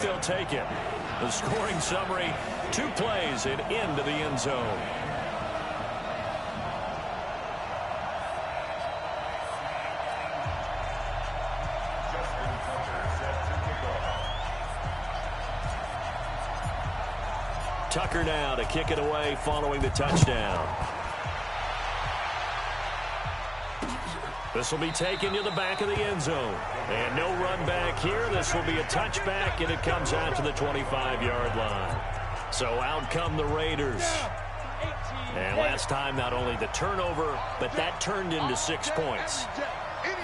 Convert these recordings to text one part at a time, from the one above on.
They'll take it. The scoring summary, 2 plays and into the end zone. Tucker now to kick it away following the touchdown. This will be taken to the back of the end zone. And no run back here. This will be a touchback, and it comes out to the 25-yard line. So out come the Raiders. And last time, not only the turnover, but that turned into 6 points.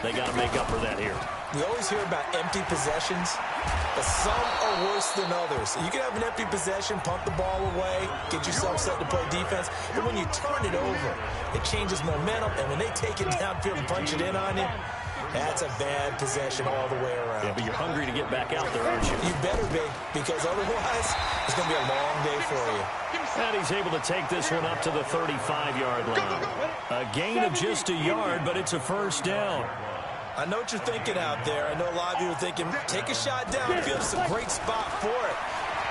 They got to make up for that here. We always hear about empty possessions, but some are worse than others. You can have an empty possession, pump the ball away, get yourself set to play defense, but when you turn it over, it changes momentum, and when they take it downfield and punch it in on you, that's a bad possession all the way around. Yeah, but you're hungry to get back out there, aren't you? You better be, because otherwise, it's going to be a long day for you. And he's able to take this one up to the 35-yard line. A gain of just a yard, but it's a first down. I know what you're thinking out there. I know a lot of you are thinking, take a shot downfield. It's a great spot for it.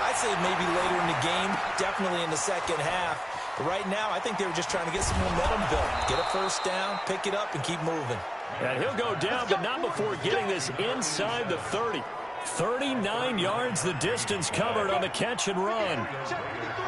I'd say maybe later in the game, definitely in the second half. But right now, I think they were just trying to get some momentum built. Get a first down, pick it up, and keep moving. And he'll go down, but not before getting this inside the 30. 39 yards the distance covered on the catch and run.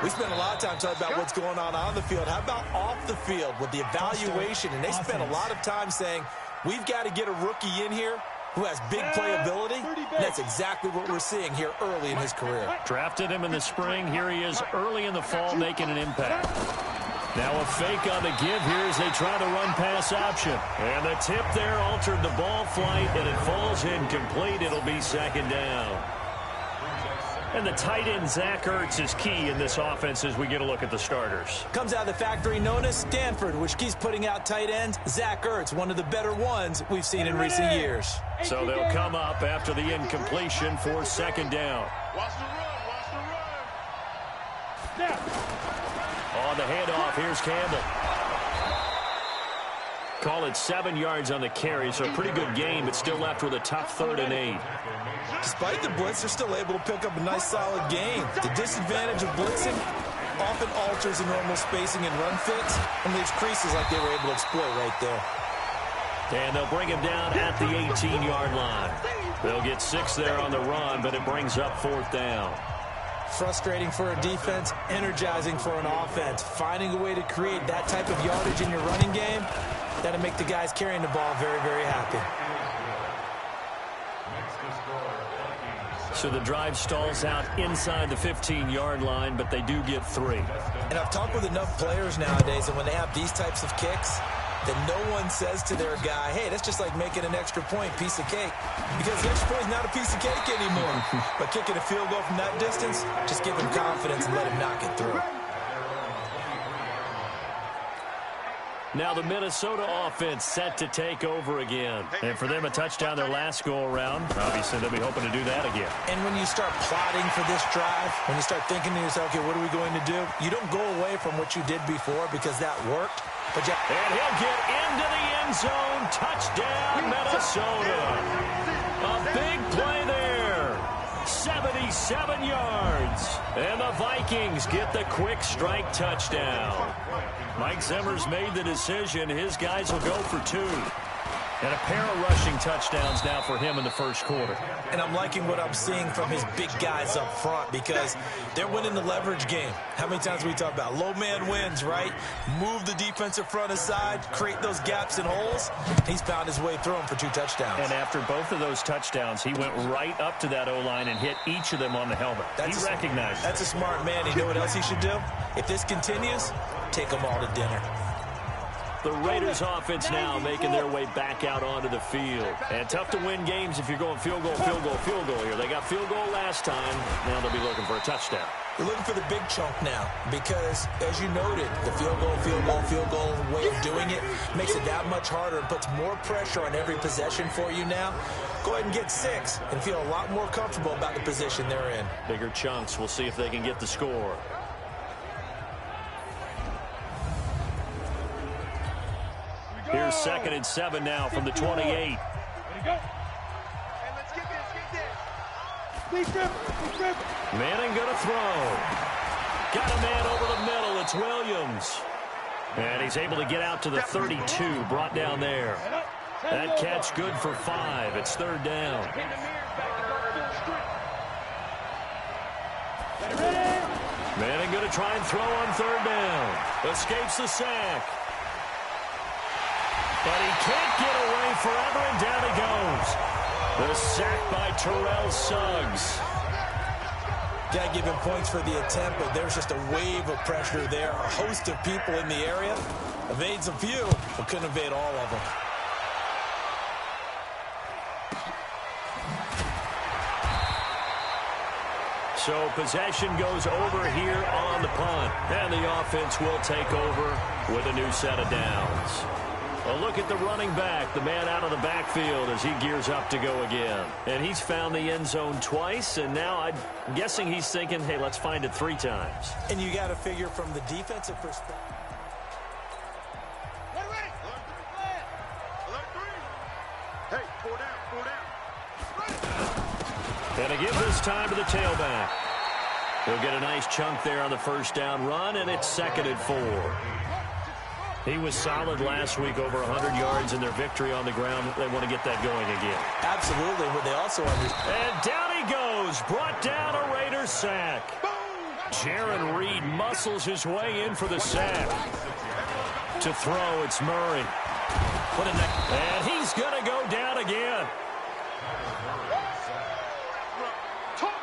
We spent a lot of time talking about what's going on the field. How about off the field with the evaluation? And they spent a lot of time saying, we've got to get a rookie in here who has big playability. And that's exactly what we're seeing here early in his career. Drafted him in the spring. Here he is early in the fall making an impact. Now a fake on the give here as they try to run pass option. And the tip there altered the ball flight, and it falls incomplete. It'll be second down. And the tight end, Zach Ertz, is key in this offense as we get a look at the starters. Comes out of the factory known as Stanford, which keeps putting out tight ends. Zach Ertz, one of the better ones we've seen in recent years. So they'll come up after the incompletion for second down. Watch the run. On the handoff, here's Campbell. Call it 7 yards on the carry, so a pretty good game, but still left with a tough 3rd and 8. Despite the blitz, they're still able to pick up a nice, solid gain. The disadvantage of blitzing often alters the normal spacing and run fits and leaves creases like they were able to exploit right there. And they'll bring him down at the 18-yard line. They'll get 6 there on the run, but it brings up 4th down. Frustrating for a defense, energizing for an offense. Finding a way to create that type of yardage in your running game, that'll make the guys carrying the ball very, very happy. So the drive stalls out inside the 15-yard line, but they do get 3. And I've talked with enough players nowadays, and when they have these types of kicks, then no one says to their guy, hey, that's just like making an extra point, piece of cake. Because the extra point is not a piece of cake anymore. But kicking a field goal from that distance, just give him confidence and let him knock it through. Now the Minnesota offense set to take over again. And for them, a touchdown their last go-around. Obviously, they'll be hoping to do that again. And when you start plotting for this drive, when you start thinking to yourself, okay, what are we going to do? You don't go away from what you did before because that worked. And he'll get into the end zone. Touchdown, Minnesota. A big play there. 77 yards. And the Vikings get the quick strike touchdown. Mike Zimmer's made the decision. His guys will go for 2. And a pair of rushing touchdowns now for him in the first quarter. And I'm liking what I'm seeing from his big guys up front because they're winning the leverage game. How many times we talk about low man wins, right? Move the defensive front aside, create those gaps and holes. He's found his way through them for 2 touchdowns. And after both of those touchdowns, he went right up to that O-line and hit each of them on the helmet. He recognized it. That's a smart man. You know what else he should do? If this continues, take them all to dinner. The Raiders offense now making their way back out onto the field. And tough to win games if you're going field goal, field goal, field goal here. They got field goal last time. Now they'll be looking for a touchdown. They're looking for the big chunk now because, as you noted, the field goal way of doing it makes it that much harder and puts more pressure on every possession for you now. Go ahead and get 6 and feel a lot more comfortable about the position they're in. Bigger chunks. We'll see if they can get the score. Here's 2nd and 7 now from the 28. Manning going to throw. Got a man over the middle. It's Williams. And he's able to get out to the 32, brought down there. That catch good for 5. It's third down. Manning going to try and throw on third down. Escapes the sack. But he can't get away forever, and down he goes. The sack by Terrell Suggs. Got to give him points for the attempt, but there's just a wave of pressure there. A host of people in the area. Evades a few, but couldn't evade all of them. So possession goes over here on the punt. And the offense will take over with a new set of downs. A look at the running back, the man out of the backfield as he gears up to go again. And he's found the end zone twice, and now I'm guessing he's thinking, hey, let's find it 3 times. And you got to figure from the defensive perspective. And to give this time to the tailback. He'll get a nice chunk there on the first down run, and it's 2nd and 4. He was solid last week, over 100 yards in their victory on the ground. They want to get that going again. Absolutely, but they also understand. And down he goes, brought down a Raiders sack. Jaron Reed muscles his way in for the sack. To throw, it's Murray. And he's going to go down again.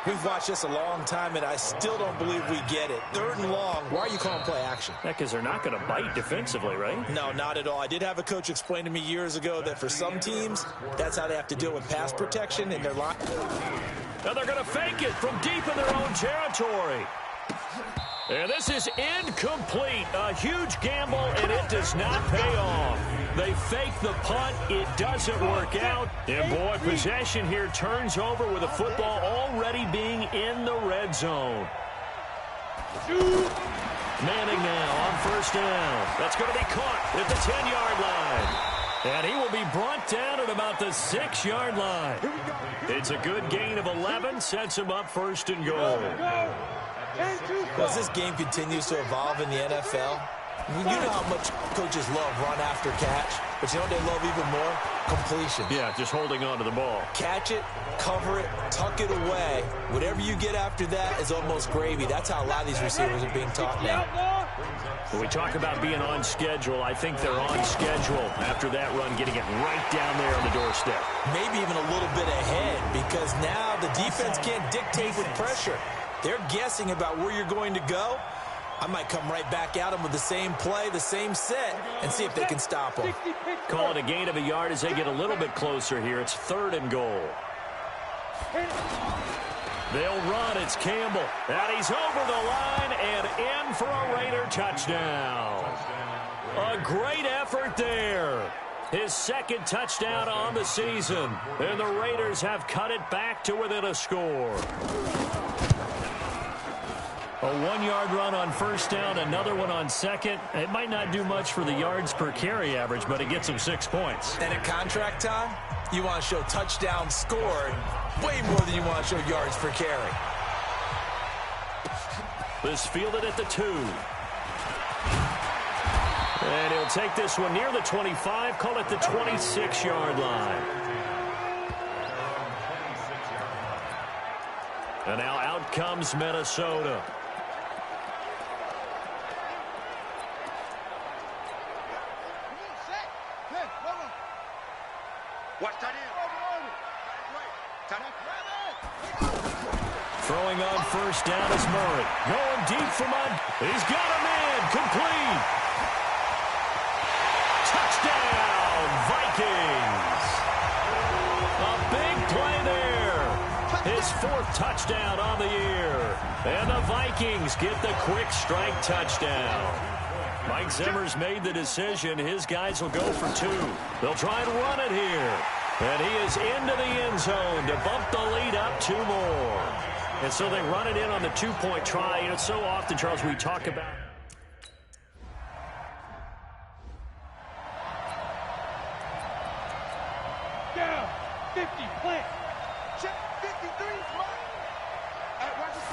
We've watched this a long time, and I still don't believe we get it. 3rd and long. Why are you calling play action? Because they're not going to bite defensively, right? No, not at all. I did have a coach explain to me years ago that for some teams, that's how they have to deal with pass protection in their line. Now they're going to fake it from deep in their own territory. And this is incomplete. A huge gamble, and it does not pay off. They fake the punt. It doesn't work out. And, boy, possession here turns over with the football already being in the red zone. Manning now on first down. That's going to be caught at the 10-yard line. And he will be brought down at about the 6-yard line. It's a good gain of 11. Sets him up 1st and goal. As this game continues to evolve in the NFL, you know how much coaches love run after catch, but you know what they love even more? Completion. Yeah, just holding on to the ball. Catch it, cover it, tuck it away. Whatever you get after that is almost gravy. That's how a lot of these receivers are being taught now. When we talk about being on schedule, I think they're on schedule after that run, getting it right down there on the doorstep. Maybe even a little bit ahead, because now the defense can't dictate with pressure. They're guessing about where you're going to go. I might come right back at them with the same play, the same set, and see if they can stop them. Call it a gain of a yard as they get a little bit closer here. It's 3rd and goal. They'll run. It's Campbell. And he's over the line and in for a Raider touchdown. A great effort there. His 2nd touchdown on the season. And the Raiders have cut it back to within a score. A 1-yard run on first down, another one on 2nd. It might not do much for the yards per carry average, but it gets them 6 points. And at contract time, you want to show touchdown scored way more than you want to show yards per carry. This fielded at the 2. And he'll take this one near the 25, call it the 26-yard line. And now out comes Minnesota. Throwing on first down is Murray. Going deep for Mud. He's got a man. Complete. Touchdown, Vikings. A big play there. His 4th touchdown on the year. And the Vikings get the quick strike touchdown. Mike Zimmer's made the decision. His guys will go for 2. They'll try and run it here. And he is into the end zone to bump the lead up 2 more. And so they run it in on the 2-point try. You know, so often, Charles, we talk about down, 50, plant, check, 53,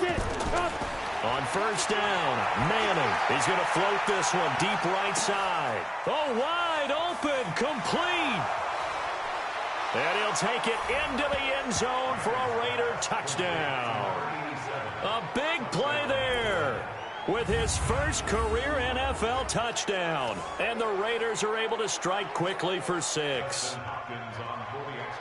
On first down, Manning is going to float this one deep right side. Oh, wide open, complete. And he'll take it into the end zone for a Raider touchdown. A big play there with his first career NFL touchdown. And the Raiders are able to strike quickly for 6.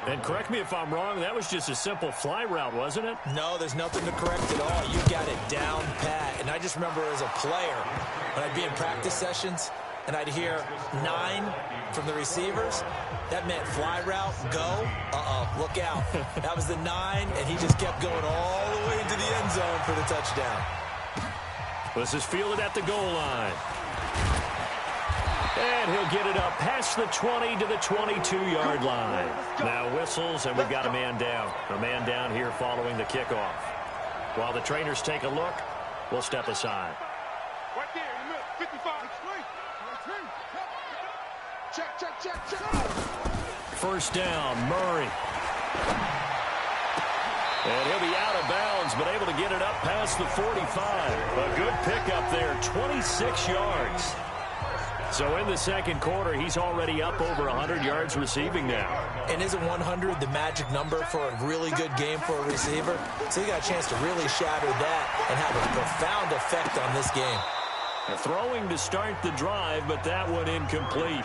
And correct me if I'm wrong, that was just a simple fly route, wasn't it? No, there's nothing to correct at all. You got it down pat. And I just remember as a player, when I'd be in practice sessions, and I'd hear 9 from the receivers, that meant fly route, go, look out. That was the 9, and he just kept going all the way into the end zone for the touchdown. This is fielded at the goal line. And he'll get it up past the 20 to the 22-yard line. Now whistles, and we've got a man down. A man down here following the kickoff. While the trainers take a look, we'll step aside. Right there in the middle, 55. Check. First down, Murray. And he'll be out of bounds, but able to get it up past the 45. A good pickup there, 26 yards. So in the second quarter, he's already up over 100 yards receiving now. And isn't 100 the magic number for a really good game for a receiver? So he got a chance to really shatter that and have a profound effect on this game. Throwing to start the drive, but that one incomplete.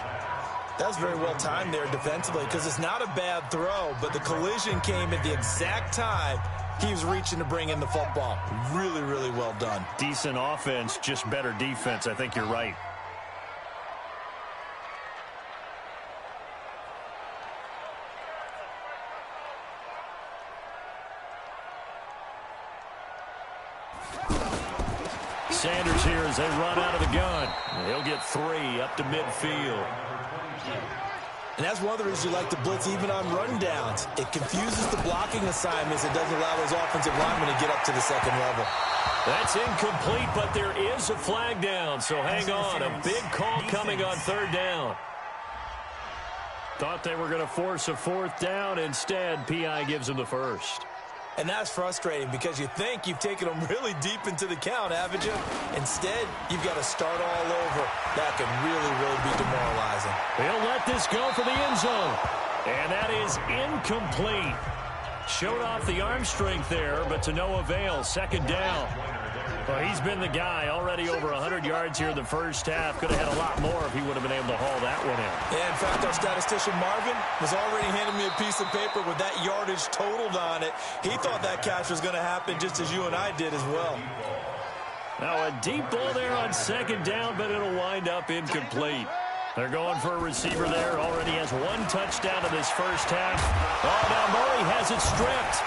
That was very well timed there defensively because it's not a bad throw, but the collision came at the exact time he was reaching to bring in the football. Really, really well done. Decent offense, just better defense. I think you're right. Sanders here as they run out of the gun. He'll get 3 up to midfield. And that's one of the reasons you like to blitz even on rundowns. It confuses the blocking assignments. It doesn't allow those offensive linemen to get up to the second level. That's incomplete, but there is a flag down, so hang on. A big call coming on third down. Thought they were going to force a fourth down. Instead, P.I. gives them the first. And that's frustrating because you think you've taken them really deep into the count, haven't you? Instead, you've got to start all over. That can really, really be demoralizing. He'll let this go for the end zone. And that is incomplete. Showed off the arm strength there, but to no avail. Second down. Well, he's been the guy already over 100 yards here in the first half. Could have had a lot more if he would have been able to haul that one in. Yeah, in fact, our statistician Marvin was already handing me a piece of paper with that yardage totaled on it. He thought that catch was going to happen just as you and I did as well. Now a deep ball there on second down, but it'll wind up incomplete. They're going for a receiver there. Already has 1 touchdown in this first half. Oh, now Murray has it stripped.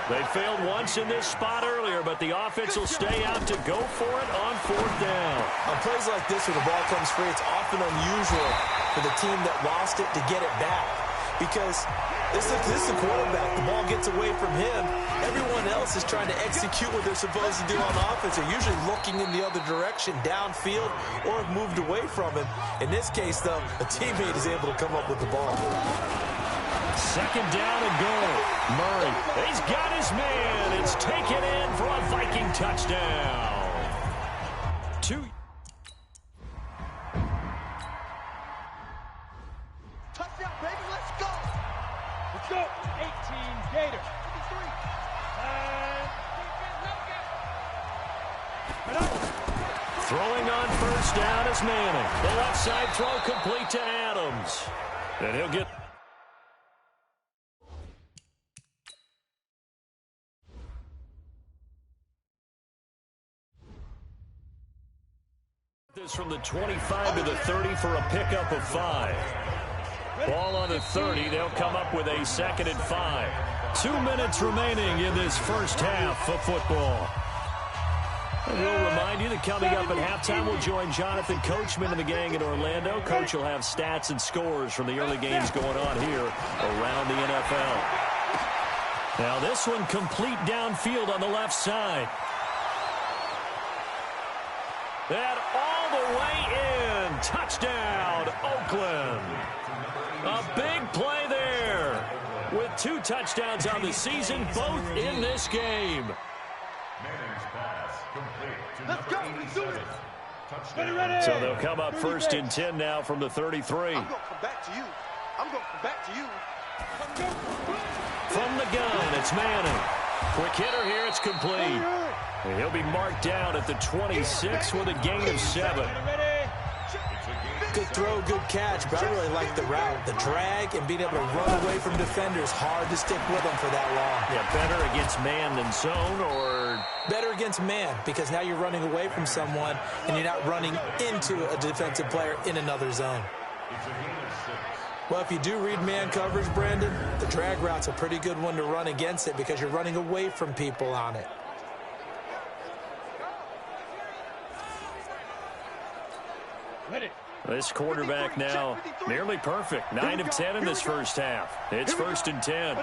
They failed once in this spot earlier, but the offense will stay out to go for it on fourth down. On plays like this where the ball comes free, it's often unusual for the team that lost it to get it back. Because this is the quarterback. The ball gets away from him. Everyone else is trying to execute what they're supposed to do on offense. They're usually looking in the other direction, downfield, or have moved away from him. In this case, though, a teammate is able to come up with the ball. Second down and goal. Murray, he's got his man. It's taken in for a Viking touchdown. 2. Touchdown, baby, let's go. Let's go. 18 Gators. 53. Throwing on first down is Manning. The left side throw complete to Adams. And he'll get... this from the 25 to the 30 for a pickup of 5. Ball on the 30. They'll come up with a 2nd and 5. 2 minutes remaining in this first half of football. And we'll remind you that coming up at halftime, we'll join Jonathan Coachman and the gang in Orlando. Coach will have stats and scores from the early games going on here around the NFL. Now this one complete downfield on the left side. And all the way in. Touchdown, Oakland. A big play there. with 2 touchdowns on the season, both in this game. Let's go. Let's do it. So they'll come up first and 10 now from the 33. I'm going to come back to you. I'm going to come back to you. From the gun, it's Manning. Quick hitter here, it's complete. He'll be marked down at the 26 with a gain of 7. Good throw, good catch, but I really like the route. The drag and being able to run away from defenders, hard to stick with them for that long. Yeah, better against man than zone, or better against man, because now you're running away from someone and you're not running into a defensive player in another zone. Well, if you do read man coverage, Brandon, the drag route's a pretty good one to run against it because you're running away from people on it. This quarterback now nearly perfect. 9 of 10 in this first half. It's first and 10.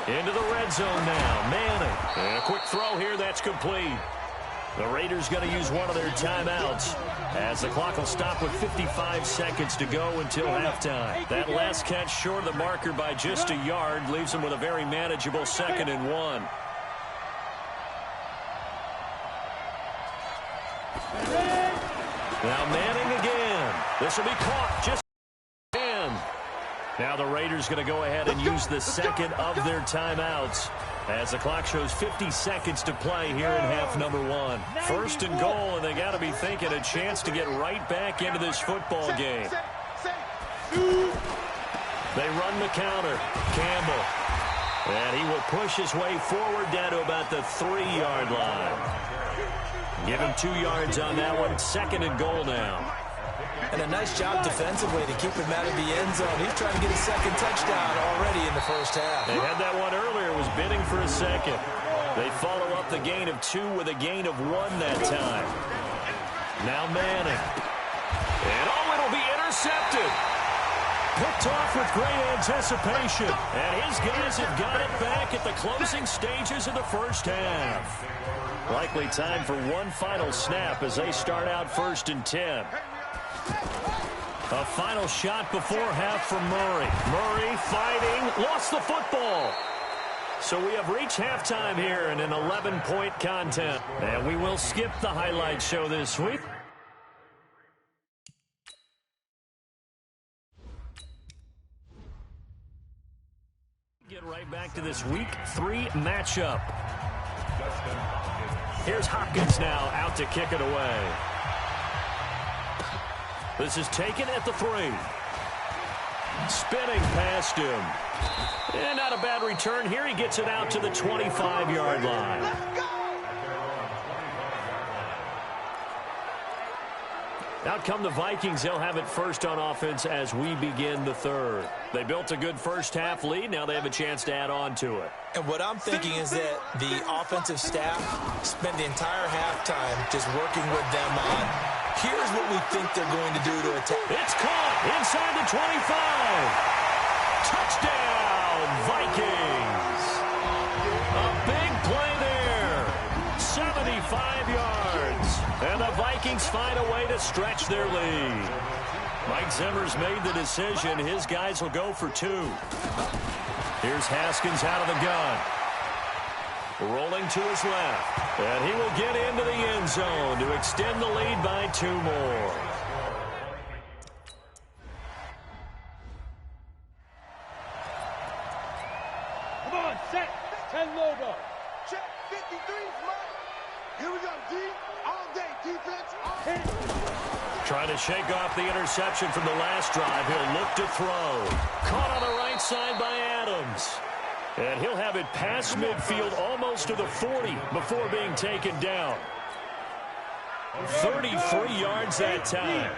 Into the red zone now. Manning. And a quick throw here. That's complete. The Raiders going to use one of their timeouts as the clock will stop with 55 seconds to go until halftime. That last catch short of the marker by just a yard leaves them with a very manageable 2nd and 1. Now Manning again. This will be caught just in. Now the Raiders going to go ahead and use the second of their timeouts as the clock shows 50 seconds to play here in half number 1. First and goal, and they got to be thinking a chance to get right back into this football game. They run the counter. Campbell. And he will push his way forward down to about the 3-yard line. Give him 2 yards on that one. 2nd and goal now. And a nice job defensively to keep him out of the end zone. He's trying to get a 2nd touchdown already in the first half. They had that one earlier, was bidding for a 2nd. They follow up the gain of 2 with a gain of 1 that time. Now Manning. And it'll be intercepted. Picked off with great anticipation. And his guys have got it back at the closing stages of the first half. Likely time for one final snap as they start out first and 10. A final shot before half from Murray. Murray fighting, lost the football. So we have reached halftime here in an 11-point contest. And we will skip the highlight show this week. Get right back to this week 3 matchup. Here's Hopkins now out to kick it away. This is taken at the 3. Spinning past him. And not a bad return here. He gets it out to the 25-yard line. Out come the Vikings. They'll have it first on offense as we begin the 3rd. They built a good first half lead. Now they have a chance to add on to it. And what I'm thinking is that the offensive staff spent the entire halftime just working with them on, here's what we think they're going to do to attack. It's caught inside the 25. Touchdown, Vikings. A big play there. 75 yards. And the Vikings find a way to stretch their lead. Mike Zimmer's made the decision. His guys will go for 2. Here's Haskins out of the gun. Rolling to his left. And he will get into the end zone to extend the lead by 2 more. Come on, set. 10 logo. Check 53, Mike. Here we go, D. All day, defense. Trying to shake off the interception from the last drive. He'll look to throw. Caught on the right side by Adams. And he'll have it past midfield almost to the 40 before being taken down. 33 yards that time.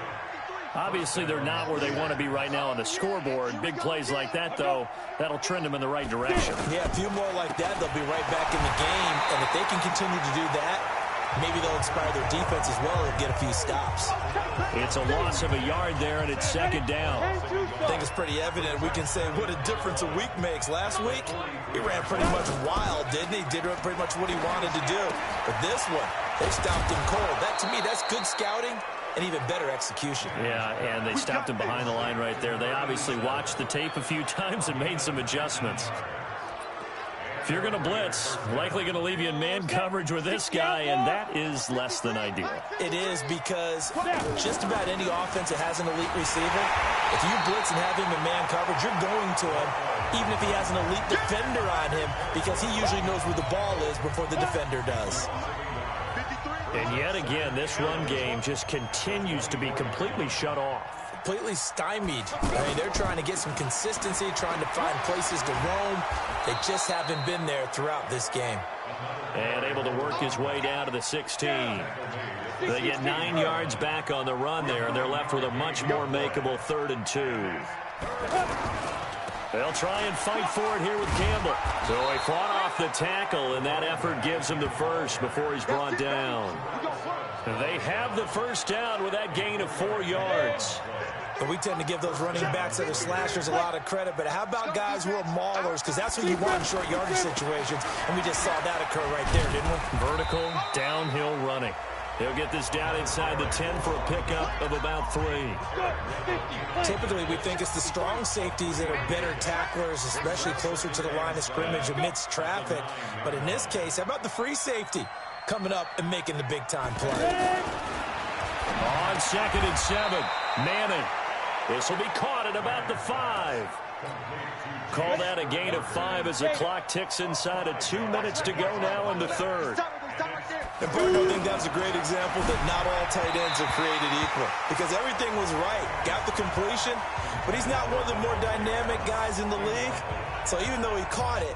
Obviously, they're not where they want to be right now on the scoreboard. Big plays like that, though, that'll trend them in the right direction. Yeah, a few more like that, they'll be right back in the game. And if they can continue to do that, maybe they'll inspire their defense as well and get a few stops. It's a loss of a yard there, and it's 2nd down. I think it's pretty evident. We can say what a difference a week makes. Last week, he ran pretty much wild, didn't he? Did pretty much what he wanted to do. But this one, they stopped him cold. That, to me, that's good scouting and even better execution. Yeah, and they stopped him behind the line right there. They obviously watched the tape a few times and made some adjustments. If you're going to blitz, likely going to leave you in man coverage with this guy, and that is less than ideal. It is, because just about any offense that has an elite receiver, if you blitz and have him in man coverage, you're going to him, even if he has an elite defender on him, because he usually knows where the ball is before the defender does. And yet again, this run game just continues to be completely shut off. Completely stymied. I mean, they're trying to get some consistency, trying to find places to roam. They just haven't been there throughout this game. And able to work his way down to the 16. They get 9 yards back on the run there, and they're left with a much more makeable 3rd and 2. They'll try and fight for it here with Campbell. So he fought off the tackle, and that effort gives him the first before he's brought down. They have the first down with that gain of 4 yards. But we tend to give those running backs that are slashers a lot of credit. But how about guys who are maulers? Because that's what you want in short yardage situations. And we just saw that occur right there, didn't we? Vertical, downhill running. He'll get this down inside the 10 for a pickup of about 3. Typically, we think it's the strong safeties that are better tacklers, especially closer to the line of scrimmage amidst traffic. But in this case, how about the free safety coming up and making the big-time play? On 2nd and 7, Manning. This will be caught at about the 5. Call that a gain of 5 as the clock ticks inside of 2 minutes to go now in the 3rd. And Parker, I think that's a great example that not all tight ends are created equal, because everything was right. Got the completion, but he's not one of the more dynamic guys in the league. So even though he caught it,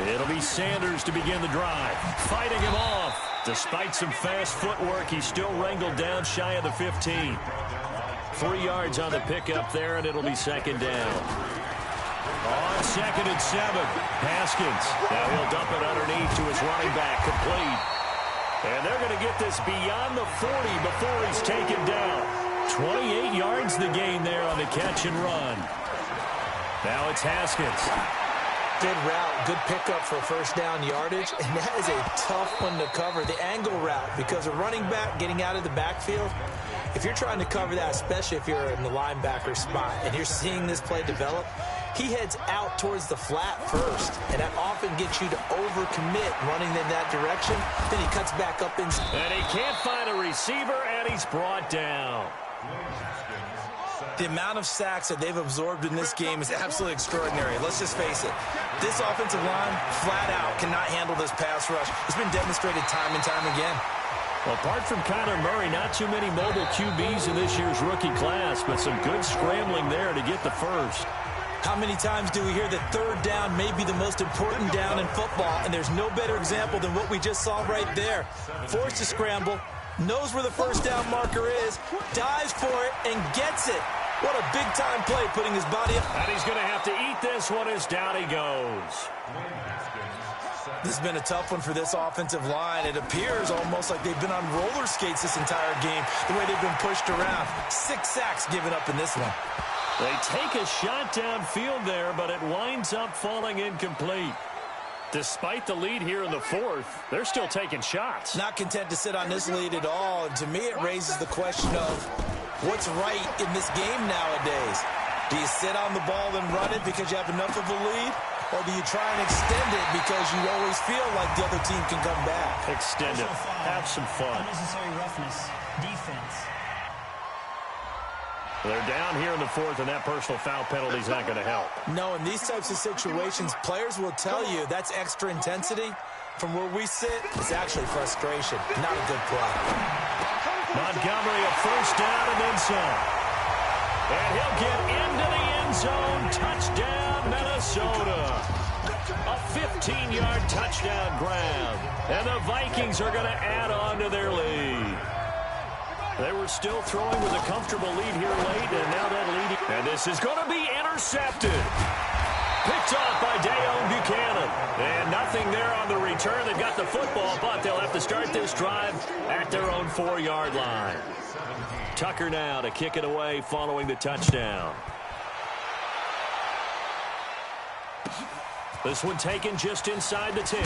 it'll be Sanders to begin the drive. Fighting him off. Despite some fast footwork, he's still wrangled down shy of the 15. 3 yards on the pickup there, and it'll be 2nd down. On 2nd and 7, Haskins. Now he'll dump it underneath to his running back, complete. And they're going to get this beyond the 40 before he's taken down. 28 yards the gain there on the catch and run. Now it's Haskins. Good route, good pickup for first down yardage, and that is a tough one to cover, the angle route, because a running back getting out of the backfield, if you're trying to cover that, especially if you're in the linebacker spot and you're seeing this play develop, he heads out towards the flat first, and that often gets you to overcommit running in that direction. Then he cuts back up inside. And he can't find a receiver, and he's brought down. The amount of sacks that they've absorbed in this game is absolutely extraordinary. Let's just face it. This offensive line, flat out, cannot handle this pass rush. It's been demonstrated time and time again. Well, apart from Kyler Murray, not too many mobile QBs in this year's rookie class, but some good scrambling there to get the first. How many times do we hear that 3rd down may be the most important down in football, and there's no better example than what we just saw right there. Forced to scramble, knows where the first down marker is, dives for it, and gets it. What a big-time play, putting his body up. And he's going to have to eat this one as down he goes. This has been a tough one for this offensive line. It appears almost like they've been on roller skates this entire game, the way they've been pushed around. 6 sacks given up in this one. They take a shot downfield there, but it winds up falling incomplete. Despite the lead here in the 4th, they're still taking shots. Not content to sit on this lead at all. And to me, it raises the question of what's right in this game nowadays. Do you sit on the ball and run it because you have enough of a lead? Or do you try and extend it because you always feel like the other team can come back? Extend it. Have some fun. Unnecessary roughness. Defense. They're down here in the 4th, and that personal foul penalty is not going to help. No, in these types of situations, players will tell you that's extra intensity. From where we sit, it's actually frustration. Not a good play. Montgomery a first down and then some. And he'll get into the end zone. Touchdown, Minnesota. A 15-yard touchdown grab. And the Vikings are going to add on to their lead. They were still throwing with a comfortable lead here late, and now that lead. And this is going to be intercepted. Picked off by Deone Bucannon. And nothing there on the return. They've got the football, but they'll have to start this drive at their own 4-yard line. Tucker now to kick it away following the touchdown. This one taken just inside the 10.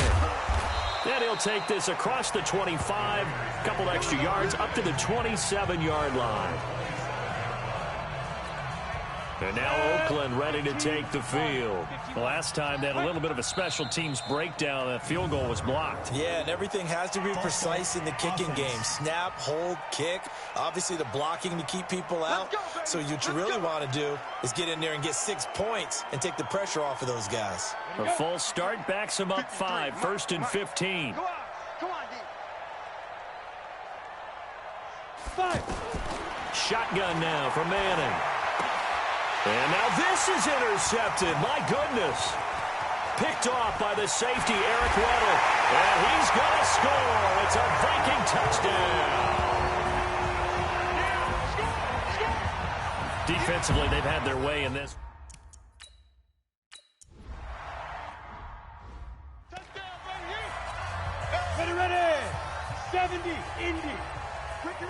And he'll take this across the 25, a couple extra yards, up to the 27-yard line. And now Oakland ready to take the field. The last time they had a little bit of a special teams breakdown. That field goal was blocked. Yeah, and everything has to be precise in the kicking game. Snap, hold, kick. Obviously the blocking to keep people out. So what you really want to do is get in there and get 6 points and take the pressure off of those guys. A false start backs them up 5, 1st and 15. Come on, D. 5. Shotgun now for Manning. And now this is intercepted. My goodness. Picked off by the safety, Eric Weddle. And he's going to score. It's a Viking touchdown. Defensively, they've had their way in this. Ready. 70, Indy. Ricky.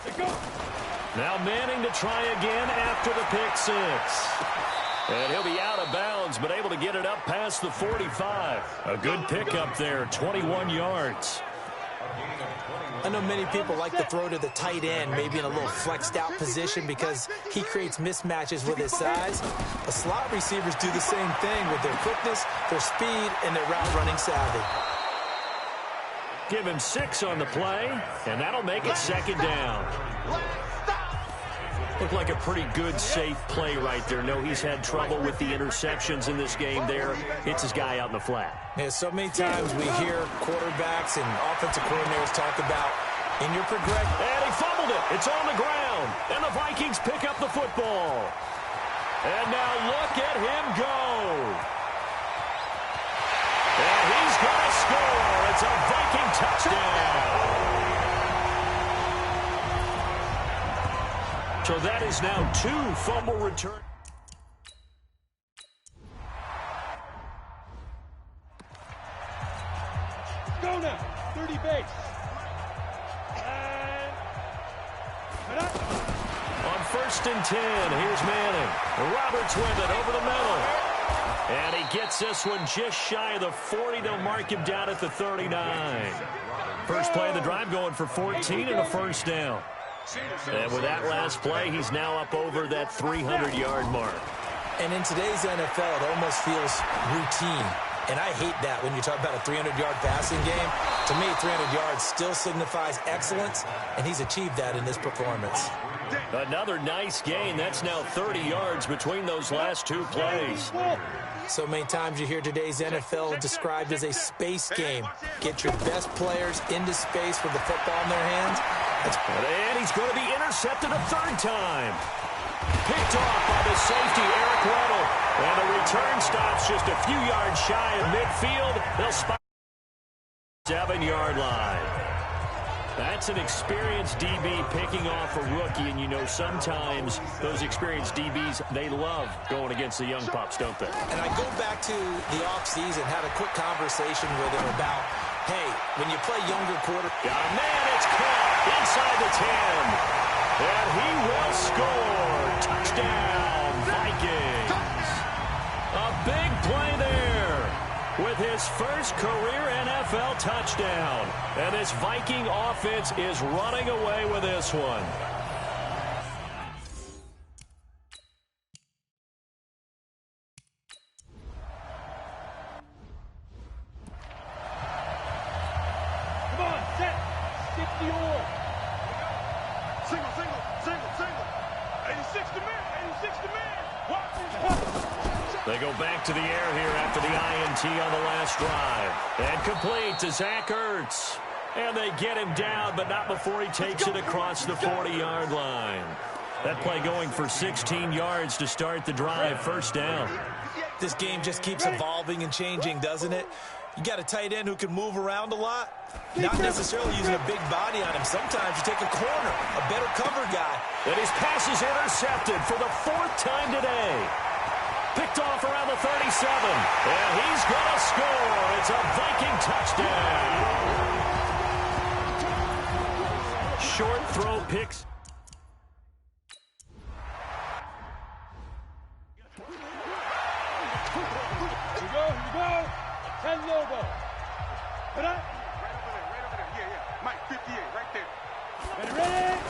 Let's go. Now Manning to try again after the pick 6. And he'll be out of bounds, but able to get it up past the 45. A good pickup there, 21 yards. I know many people like to throw to the tight end, maybe in a little flexed out position because he creates mismatches with his size. But slot receivers do the same thing with their quickness, their speed, and their route running savvy. Give him 6 on the play, and that'll make it 2nd down. Looked like a pretty good, safe play right there. No, he's had trouble with the interceptions in this game there. Hits his guy out in the flat. Yeah, so many times we hear quarterbacks and offensive coordinators talk about in your progression. And he fumbled it. It's on the ground. And the Vikings pick up the football. And now look at him go. And he's going to score. It's a Viking touchdown. So that is now 2 fumble return. Go now. 30 base. On 1st and 10, here's Manning. Roberts with it over the middle. And he gets this one just shy of the 40. They'll mark him down at the 39. First play of the drive going for 14 and a 1st down. And with that last play, he's now up over that 300-yard mark. And in today's NFL, it almost feels routine. And I hate that when you talk about a 300-yard passing game. To me, 300 yards still signifies excellence, and he's achieved that in this performance. Another nice gain. That's now 30 yards between those last 2 plays. So many times you hear today's NFL described as a space game. Get your best players into space with the football in their hands. And he's going to be intercepted a 3rd time. Picked off by the safety, Eric Weddle. And the return stops just a few yards shy of midfield. They'll spot the 7-yard line. That's an experienced DB picking off a rookie, and you know sometimes those experienced DBs, they love going against the young pups, don't they? And I go back to the offseason, had a quick conversation with him about, hey, when you play younger quarterbacks. Got a man, it's caught inside the 10. And he will score. Touchdown, Vikings. A big play there with his first career NFL touchdown. And this Viking offense is running away with this one. Come on, set. Skip the oar. Single. 86 to man. They go back to the air here after the INT on the last drive. And complete to Zach Ertz. And they get him down, but not before he takes it across the 40-yard line. That play going for 16 yards to start the drive. 1st down. This game just keeps evolving and changing, doesn't it? You got a tight end who can move around a lot. Not necessarily using a big body on him. Sometimes you take a corner, a better cover guy. And his pass is intercepted for the 4th time today. Picked off around the 37. And he's going to score. It's a Viking touchdown. Short throw picks. Here you go. 10 Lobo. Put up. Right over there. Yeah. Mike, 58, right there. Ready?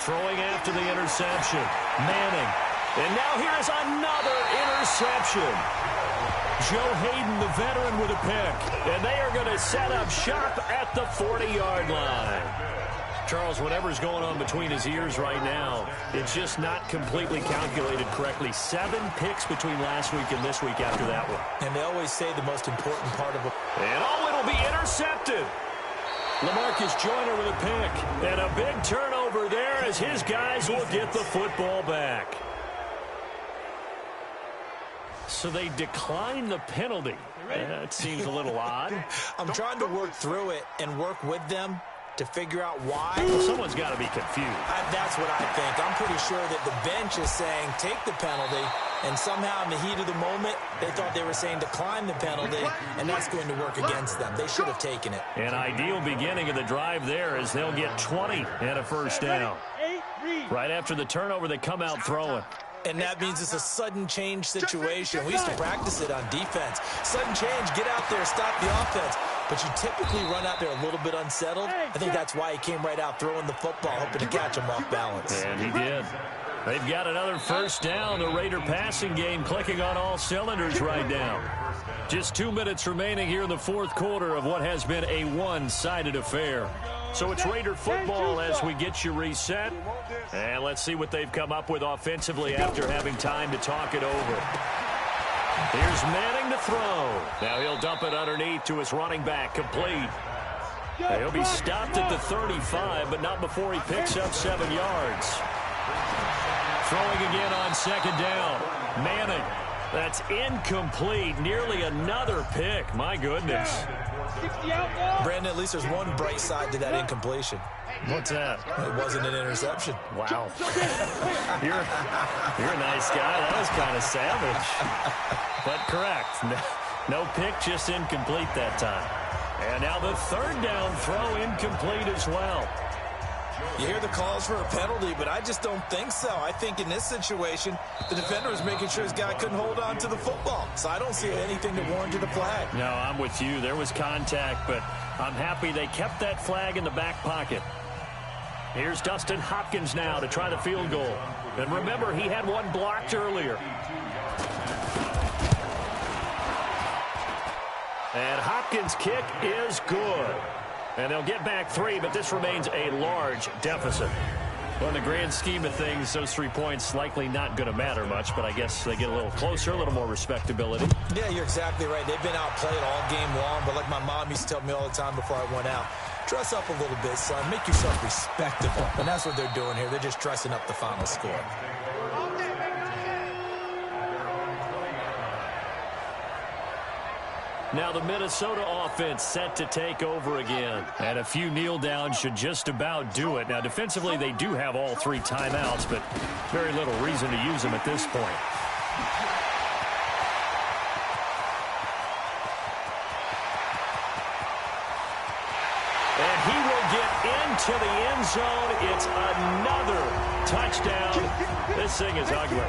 Throwing after the interception. Manning. And now here's another interception. Joe Hayden, the veteran, with a pick. And they are going to set up shop at the 40-yard line. Charles, whatever's going on between his ears right now, it's just not completely calculated correctly. 7 picks between last week and this week after that one. And they always say the most important part of it. And it'll be intercepted. LaMarcus Joyner with a pick. And a big turnover there as his guys will get the football back. So they decline the penalty. That seems a little odd. I'm trying to work through it and work with them to figure out why. Well, someone's got to be confused. That's what I think. I'm pretty sure that the bench is saying take the penalty, and somehow in the heat of the moment, they thought they were saying decline the penalty, and that's going to work against them. They should have taken it. An ideal beginning of the drive there as they'll get 20 and a first down. Right after the turnover, they come out throwing. And that means it's a sudden change situation. We used to practice it on defense. Sudden change, get out there, stop the offense. But you typically run out there a little bit unsettled. I think that's why he came right out throwing the football, hoping to catch him off balance. And he did. They've got another first down. The Raider passing game clicking on all cylinders right now. Just 2 minutes remaining here in the 4th quarter of what has been a one-sided affair. So it's Raider football as we get you reset. And let's see what they've come up with offensively after having time to talk it over. Here's Manning to throw. Now he'll dump it underneath to his running back, complete. He'll be stopped at the 35, but not before he picks up 7 yards. Throwing again on 2nd down. Manning. That's incomplete. Nearly another pick. My goodness. Brandon, at least there's one bright side to that incompletion. What's that? It wasn't an interception. Wow. You're a nice guy. That was kind of savage. But correct. No pick, just incomplete that time. And now the 3rd down throw incomplete as well. You hear the calls for a penalty, but I just don't think so. I think in this situation, the defender was making sure his guy couldn't hold on to the football. So I don't see anything that warranted a flag. No, I'm with you. There was contact, but I'm happy they kept that flag in the back pocket. Here's Dustin Hopkins now to try the field goal. And remember, he had one blocked earlier. And Hopkins' kick is good. And they'll get back 3, but this remains a large deficit. Well, in the grand scheme of things, those 3 points likely not going to matter much, but I guess they get a little closer, a little more respectability. Yeah, you're exactly right. They've been outplayed all game long, but like my mom used to tell me all the time before I went out, dress up a little bit, son. Make yourself respectable. And that's what they're doing here. They're just dressing up the final score. Now the Minnesota offense set to take over again. And a few kneel downs should just about do it. Now defensively they do have all 3 timeouts, but very little reason to use them at this point. And he will get into the end zone. It's another touchdown. This thing is ugly.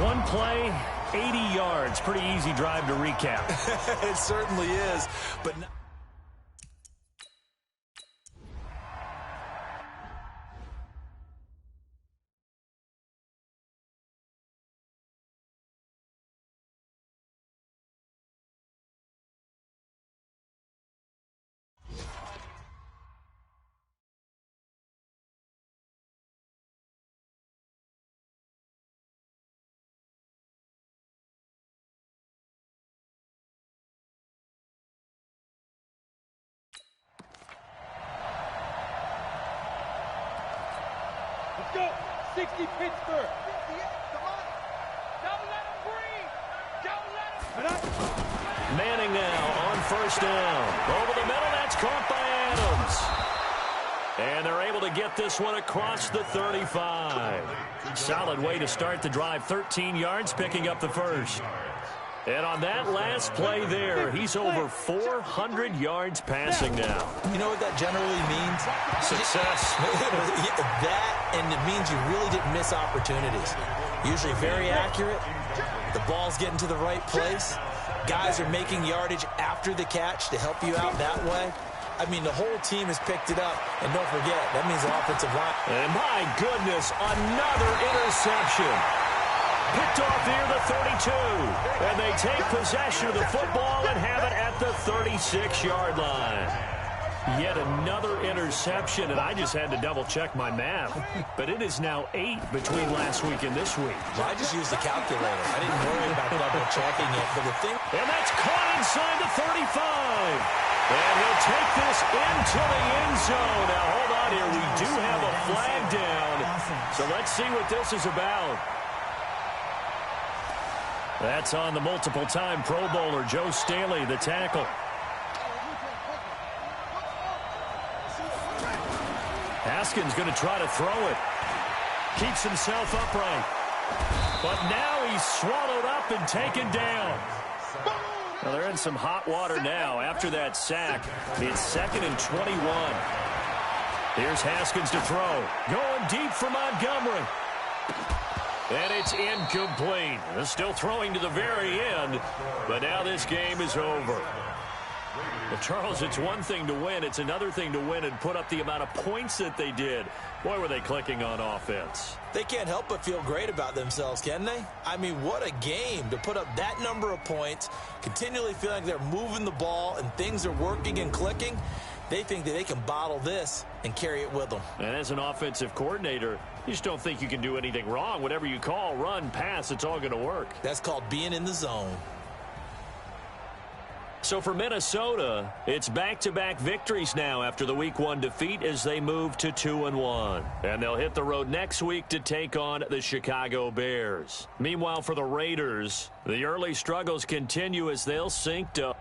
One play, 80 yards. Pretty easy drive to recap. It certainly is. But Let's go. 60 Pittsburgh. Come on. Don't let him breathe. Don't let him. Manning now on first down. Over the middle, that's caught by Adams. And they're able to get this one across the 35. Solid way to start the drive. 13 yards, picking up the first. And on that last play there, he's over 400 yards passing now. You know what that generally means? Success. That, and it means you really didn't miss opportunities. Usually very accurate. The ball's getting to the right place. Guys are making yardage after the catch to help you out that way. I mean, the whole team has picked it up. And don't forget, that means the offensive line. And my goodness, another interception. Picked off near the 32. And they take possession of the football and have it at the 36-yard line. Yet another interception, and I just had to double-check my math. But it is now 8 between last week and this week. Well, I just used the calculator. I didn't worry about double-checking it. But the thing... And that's caught inside the 35. And he'll take this into the end zone. Now, hold on here. We do have a flag down. So let's see what this is about. That's on the multiple-time Pro Bowler, Joe Staley, the tackle. Haskins going to try to throw it. Keeps himself upright. But now he's swallowed up and taken down. Well, they're in some hot water now after that sack. It's 2nd and 21. Here's Haskins to throw. Going deep for Montgomery. And it's incomplete. They're still throwing to the very end, but now this game is over. Well, Charles, it's one thing to win. It's another thing to win and put up the amount of points that they did. Boy, were they clicking on offense. They can't help but feel great about themselves, can they? I mean, what a game to put up that number of points, continually feel like they're moving the ball and things are working and clicking. They think that they can bottle this and carry it with them. And as an offensive coordinator, you just don't think you can do anything wrong. Whatever you call, run, pass, it's all going to work. That's called being in the zone. So for Minnesota, it's back-to-back victories now after the Week 1 defeat as they move to 2-1. And they'll hit the road next week to take on the Chicago Bears. Meanwhile, for the Raiders, the early struggles continue as they'll sink to...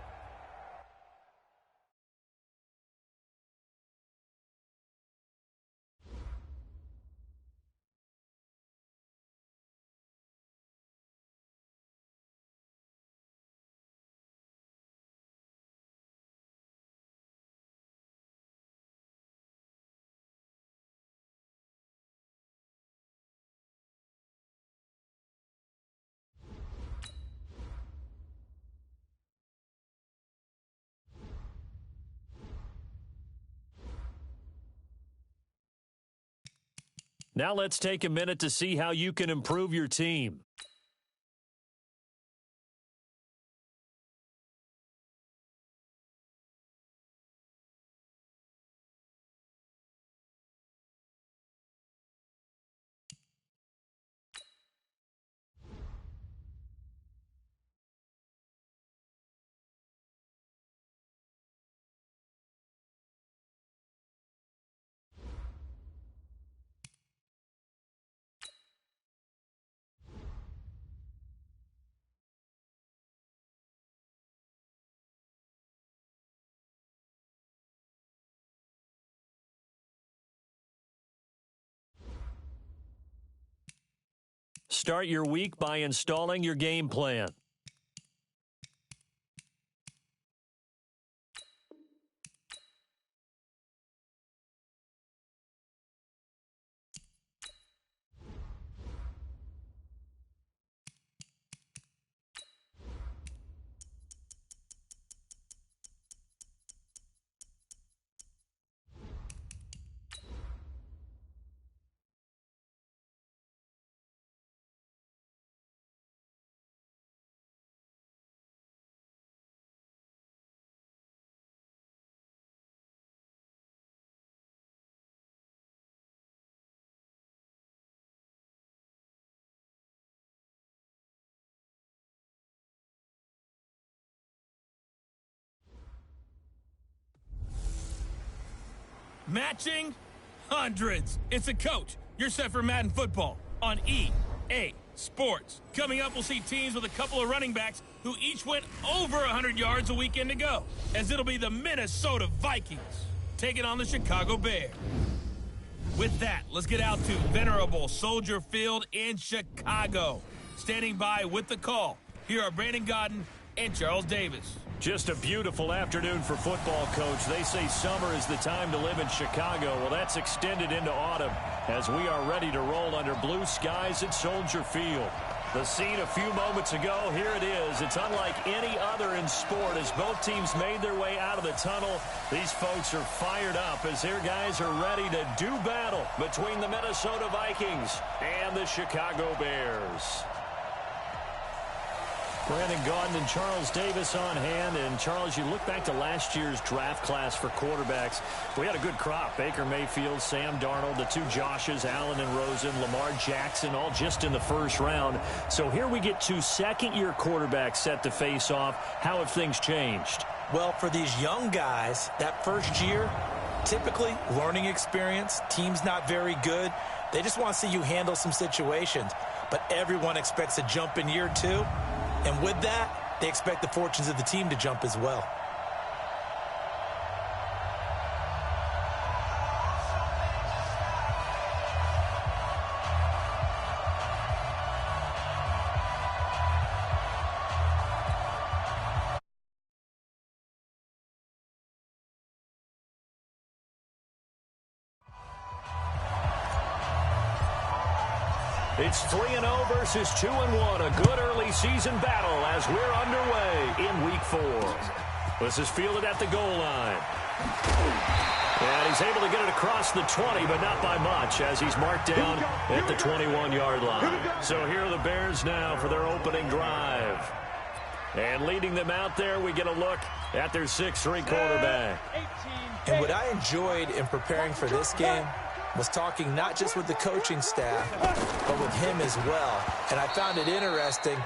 Now let's take a minute to see how you can improve your team. Start your week by installing your game plan. Matching hundreds. It's a coach. You're set for Madden football on EA Sports. Coming up, we'll see teams with a couple of running backs who who each went over 100 yards a weekend ago, as it'll be the Minnesota Vikings taking on the Chicago Bears. With that, let's get out to venerable Soldier Field in Chicago. Standing by with the call, here are Brandon Gaudin and Charles Davis. Just a beautiful afternoon for football, Coach. They say summer is the time to live in Chicago. Well, that's extended into autumn as we are ready to roll under blue skies at Soldier Field. The scene a few moments ago, here it is. It's unlike any other in sport as both teams made their way out of the tunnel. These folks are fired up as their guys are ready to do battle between the Minnesota Vikings and the Chicago Bears. Brandon Gaudin and Charles Davis on hand. And, Charles, you look back to last year's draft class for quarterbacks. We had a good crop. Baker Mayfield, Sam Darnold, the two Joshes, Allen and Rosen, Lamar Jackson, all just in the first round. So here we get two second-year quarterbacks set to face off. How have things changed? Well, for these young guys, that first year, typically learning experience, team's not very good. They just want to see you handle some situations. But everyone expects a jump in year two. And with that, they expect the fortunes of the team to jump as well. It's 3-0 versus 2-1. A good early season battle as we're underway in Week 4. This is fielded at the goal line. And he's able to get it across the 20, but not by much as he's marked down at the 21-yard line. So here are the Bears now for their opening drive. And leading them out there, we get a look at their 6'3 quarterback. And what I enjoyed in preparing for this game was talking not just with the coaching staff, but with him as well. And I found it interesting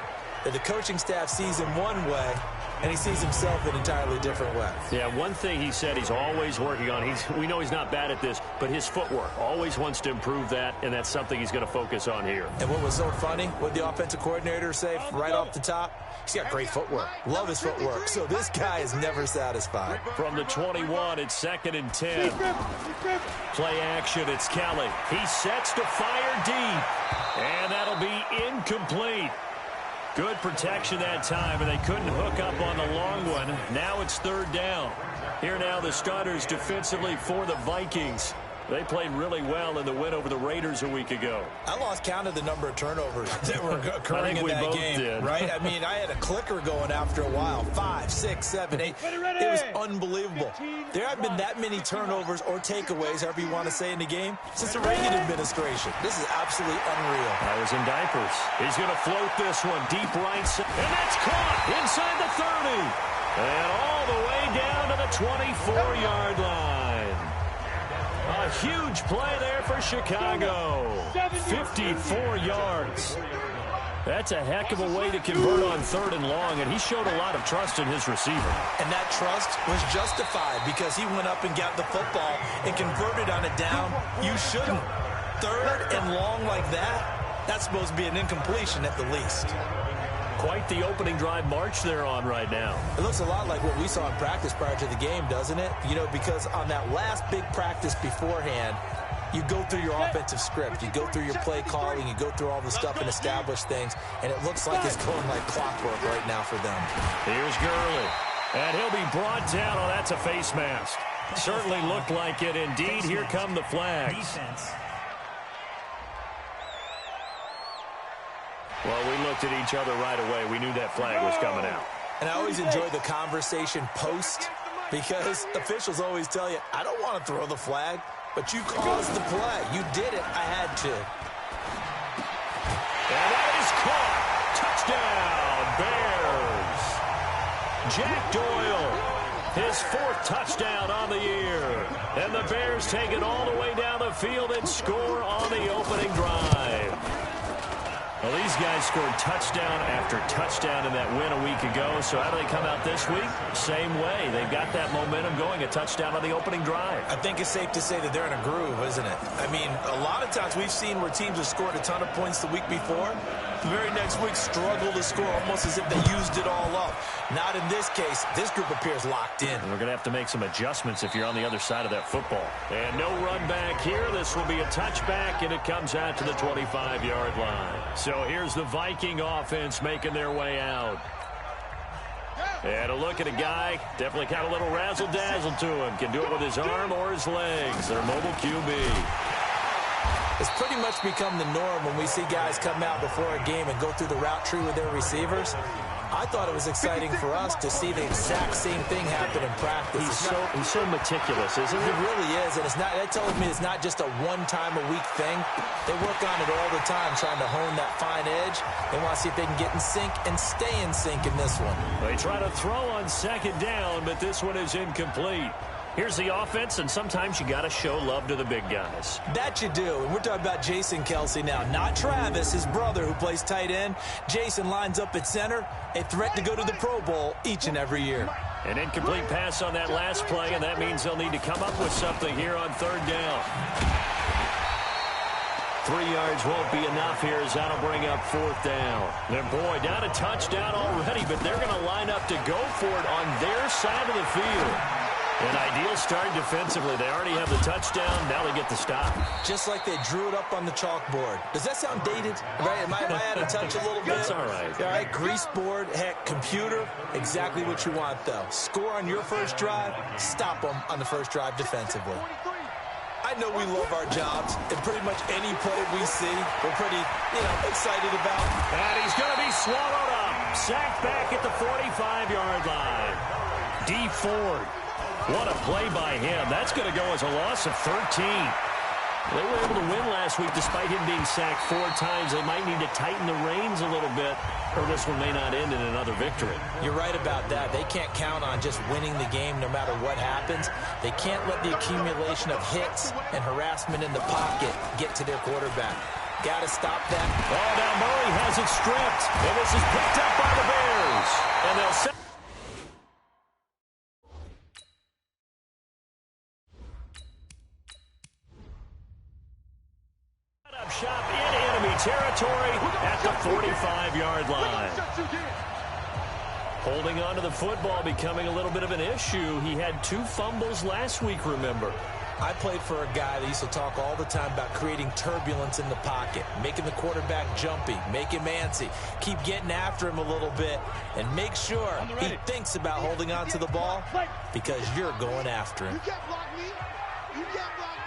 that the coaching staff sees him one way, and he sees himself an entirely different way. Yeah, one thing he said he's always working on, we know he's not bad at this, but his footwork, always wants to improve that, and that's something he's going to focus on here. And what was so funny, what the offensive coordinator say right off the top? He's got great footwork. Love his footwork. So this guy is never satisfied. From the 21, it's 2nd and 10. Play action, it's Kelly. He sets to fire deep, and that'll be incomplete. Good protection that time, and they couldn't hook up on the long one. Now it's 3rd down. Here now the starters defensively for the Vikings. They played really well in the win over the Raiders a week ago. I lost count of the number of turnovers that were occurring in that game, right? I mean, I had a clicker going after a while. 5, 6, 7, 8. It was unbelievable. There haven't been that many turnovers or takeaways, however you want to say, in the game since the Reagan administration. This is absolutely unreal. I was in diapers. He's going to float this one deep right side. And that's caught inside the 30. And all the way down to the 24-yard line. A huge play there for Chicago. 54 yards. That's a heck of a way to convert on 3rd and long, and he showed a lot of trust in his receiver. And that trust was justified because he went up and got the football and converted on a down. You shouldn't. 3rd and long like that, that's supposed to be an incompletion at the least. Quite the opening drive march they're on right now. It looks a lot like what we saw in practice prior to the game, doesn't it? You know, because on that last big practice beforehand, you go through your offensive script. You go through your play calling. You go through all the stuff and establish things. And it looks like it's going like clockwork right now for them. Here's Gurley. And he'll be brought down. Oh, that's a face mask. Certainly looked like it. Indeed, here come the flags. Defense. Well, we looked at each other right away. We knew that flag was coming out. And I always enjoy the conversation post because officials always tell you, I don't want to throw the flag, but you caused the play. You did it. I had to. And that is caught. Touchdown, Bears. Jack Doyle, his 4th touchdown on the year. And the Bears take it all the way down the field and score on the opening drive. Well, these guys scored touchdown after touchdown in that win a week ago. So how do they come out this week? Same way. They've got that momentum going, a touchdown on the opening drive. I think it's safe to say that they're in a groove, isn't it? I mean, a lot of times we've seen where teams have scored a ton of points the week before. The very next week struggle to score almost as if they used it all up. Not in this case. This group appears locked in. And we're going to have to make some adjustments if you're on the other side of that football. And no run back here. This will be a touchback, and it comes out to the 25-yard line. So here's the Viking offense making their way out. And a look at a guy, definitely got a little razzle-dazzle to him. Can do it with his arm or his legs. Their mobile QB. It's pretty much become the norm when we see guys come out before a game and go through the route tree with their receivers. I thought it was exciting for us to see the exact same thing happen in practice. He's so meticulous, isn't he? It really is, and that tells me it's not just a one-time-a-week thing. They work on it all the time, trying to hone that fine edge. They want to see if they can get in sync and stay in sync in this one. They try to throw on second down, but this one is incomplete. Here's the offense, and sometimes you got to show love to the big guys. That you do, and we're talking about Jason Kelce now, not Travis, his brother who plays tight end. Jason lines up at center, a threat to go to the Pro Bowl each and every year. An incomplete pass on that last play, and that means they'll need to come up with something here on third down. 3 yards won't be enough here as that'll bring up fourth down. And boy, down a touchdown already, but they're going to line up to go for it on their side of the field. An ideal start defensively. They already have the touchdown. Now they get the stop. Just like they drew it up on the chalkboard. Does that sound dated? Right? Am I out of touch a little bit? That's all right. All right, grease board, heck, computer, exactly what you want, though. Score on your first drive, stop them on the first drive defensively. I know we love our jobs, and pretty much any play we see, we're pretty, excited about. And he's going to be swallowed up. Sacked back at the 45-yard line. D. Ford. What a play by him. That's going to go as a loss of 13. They were able to win last week despite him being sacked 4 times. They might need to tighten the reins a little bit, or this one may not end in another victory. You're right about that. They can't count on just winning the game no matter what happens. They can't let the accumulation of hits and harassment in the pocket get to their quarterback. Got to stop that. Oh, now Murray has it stripped, and this is picked up by the Bears. And they'll set up shop in enemy territory at the 45-yard line. Holding on to the football becoming a little bit of an issue. He had 2 fumbles last week, remember. I played for a guy that used to talk all the time about creating turbulence in the pocket, making the quarterback jumpy, make him antsy, keep getting after him a little bit, and make sure he thinks about holding on to the ball because you're going after him. You can't block me. You can't block me.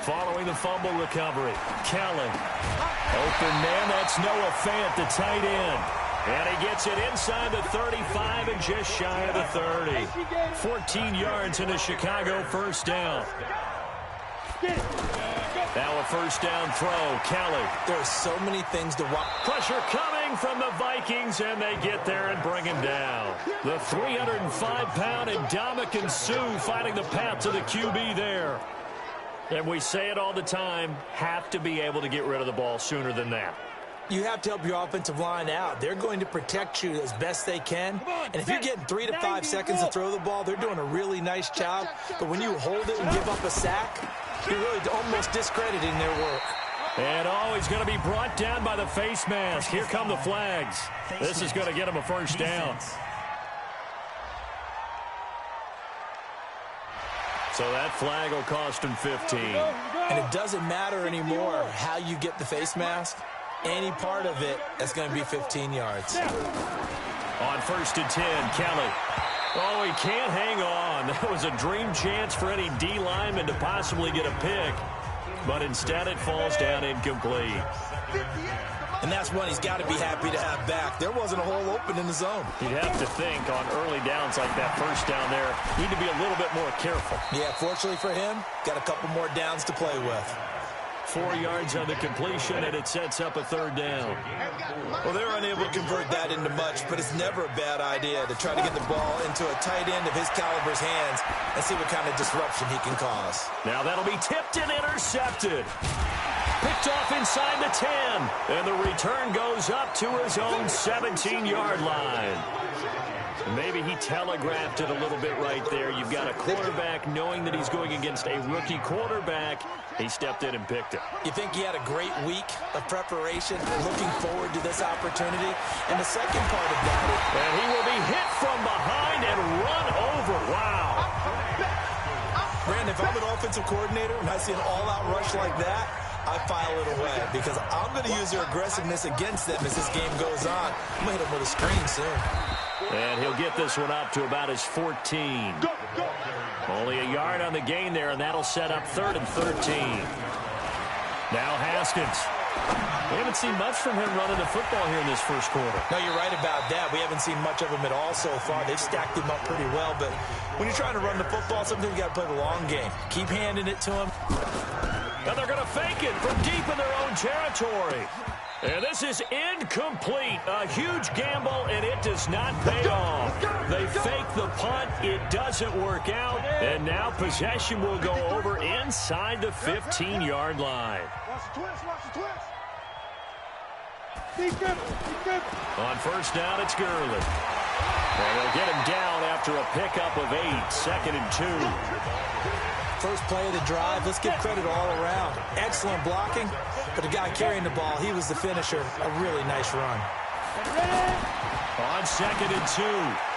Following the fumble recovery, Kelly. Open man, that's Noah Fant, the tight end. And he gets it inside the 35 and just shy of the 30. 14 yards in a Chicago first down. Now a first down throw, Kelly. There are so many things to watch. Pressure coming from the Vikings, and they get there and bring him down. The 305-pound Ndamukong Suh fighting the path to the QB there. And we say it all the time, have to be able to get rid of the ball sooner than that. You have to help your offensive line out. They're going to protect you as best they can. And if you're getting 3 to 5 seconds to throw the ball, they're doing a really nice job. But when you hold it and give up a sack, you're really almost discrediting their work. And he's going to be brought down by the face mask. Here come the flags. This is going to get him a first down. So that flag will cost him 15. And it doesn't matter anymore how you get the face mask. Any part of it, that's going to be 15 yards. On first and 10, Kelly. Oh, he can't hang on. That was a dream chance for any D lineman to possibly get a pick. But instead it falls down incomplete. And that's one he's got to be happy to have back. There wasn't a hole open in the zone. You'd have to think on early downs like that first down there, need to be a little bit more careful. Yeah, fortunately for him, got a couple more downs to play with. 4 yards on the completion, and it sets up a third down. Well, they're unable to convert that into much, but it's never a bad idea to try to get the ball into a tight end of his caliber's hands and see what kind of disruption he can cause. Now that'll be tipped and intercepted. Picked off inside the 10. And the return goes up to his own 17-yard line. Maybe he telegraphed it a little bit right there. You've got a quarterback knowing that he's going against a rookie quarterback. He stepped in and picked it. You think he had a great week of preparation, looking forward to this opportunity? And the second part of that is... And he will be hit from behind and run over. Wow. Brandon, if I'm an offensive coordinator and I see an all-out rush like that, I file it away because I'm going to use their aggressiveness against them as this game goes on. I'm going to hit them with a screen soon. And he'll get this one up to about his 14. Only a yard on the gain there, and that'll set up 3rd and 13. Now Haskins. We haven't seen much from him running the football here in this first quarter. No, you're right about that. We haven't seen much of him at all so far. They've stacked him up pretty well, but when you're trying to run the football, sometimes you got to play the long game. Keep handing it to him. And they're going to fake it from deep in their own territory. And this is incomplete. A huge gamble, and it does not pay off. They fake the punt. It doesn't work out. And now possession will go over inside the 15-yard line. Watch the twist, watch the twist. Defense. On first down, it's Gurley. And they'll get him down after a pickup of 8, 2nd and 2. First play of the drive, let's give credit all around. Excellent blocking, but the guy carrying the ball, he was the finisher. A really nice run. On 2nd and 2,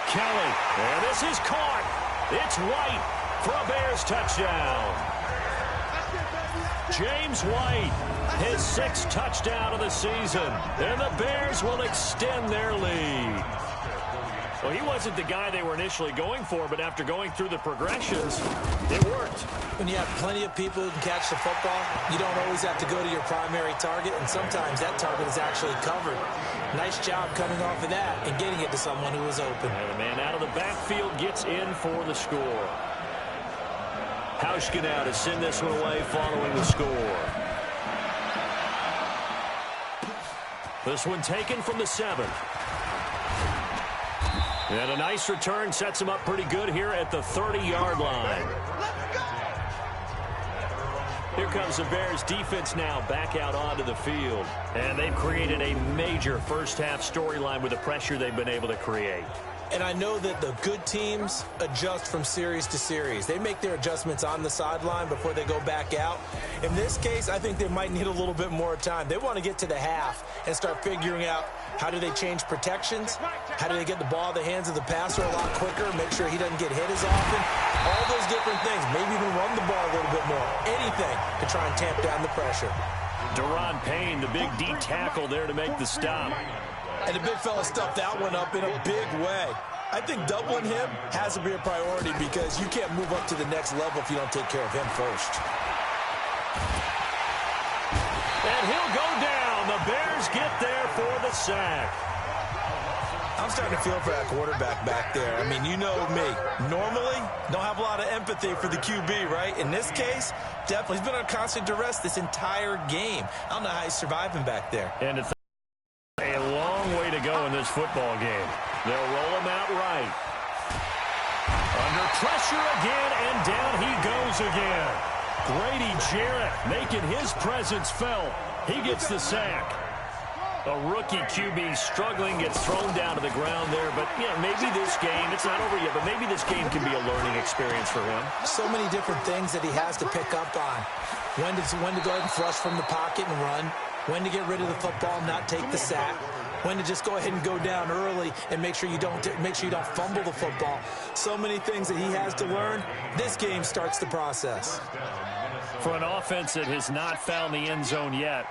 Kelly. And this is caught. It's White for a Bears touchdown. James White, his 6th touchdown of the season. And the Bears will extend their lead. Well, he wasn't the guy they were initially going for, but after going through the progressions, it worked. When you have plenty of people who can catch the football, you don't always have to go to your primary target, and sometimes that target is actually covered. Nice job coming off of that and getting it to someone who was open. And the man out of the backfield gets in for the score. Hauschka now to send this one away following the score. This one taken from the 7. And a nice return sets him up pretty good here at the 30-yard line. Here comes the Bears defense now back out onto the field. And they've created a major first-half storyline with the pressure they've been able to create. And I know that the good teams adjust from series to series. They make their adjustments on the sideline before they go back out. In this case, I think they might need a little bit more time. They want to get to the half and start figuring out how do they change protections, how do they get the ball in the hands of the passer a lot quicker, make sure he doesn't get hit as often, all those different things. Maybe even run the ball a little bit more, anything to try and tamp down the pressure. Daron Payne, the big D tackle there to make the stop. And the big fella stuffed that one up in a big way. I think doubling him has to be a priority because you can't move up to the next level if you don't take care of him first. And he'll go down. The Bears get there for the sack. I'm starting to feel for that quarterback back there. I mean, you know me. Normally, don't have a lot of empathy for the QB, right? In this case, definitely. He's been on constant duress this entire game. I don't know how he's surviving back there. And it's a long way to go in this football game. They'll roll him out right. Under pressure again, and down he goes again. Grady Jarrett making his presence felt. He gets the sack. A rookie QB struggling, gets thrown down to the ground there. But, yeah, maybe this game, it's not over yet, but maybe this game can be a learning experience for him. So many different things that he has to pick up on. When to go ahead and flush from the pocket and run. When to get rid of the football and not take the sack. When to just go ahead and go down early and make sure you don't fumble the football. So many things that he has to learn. This game starts the process. For an offense that has not found the end zone yet,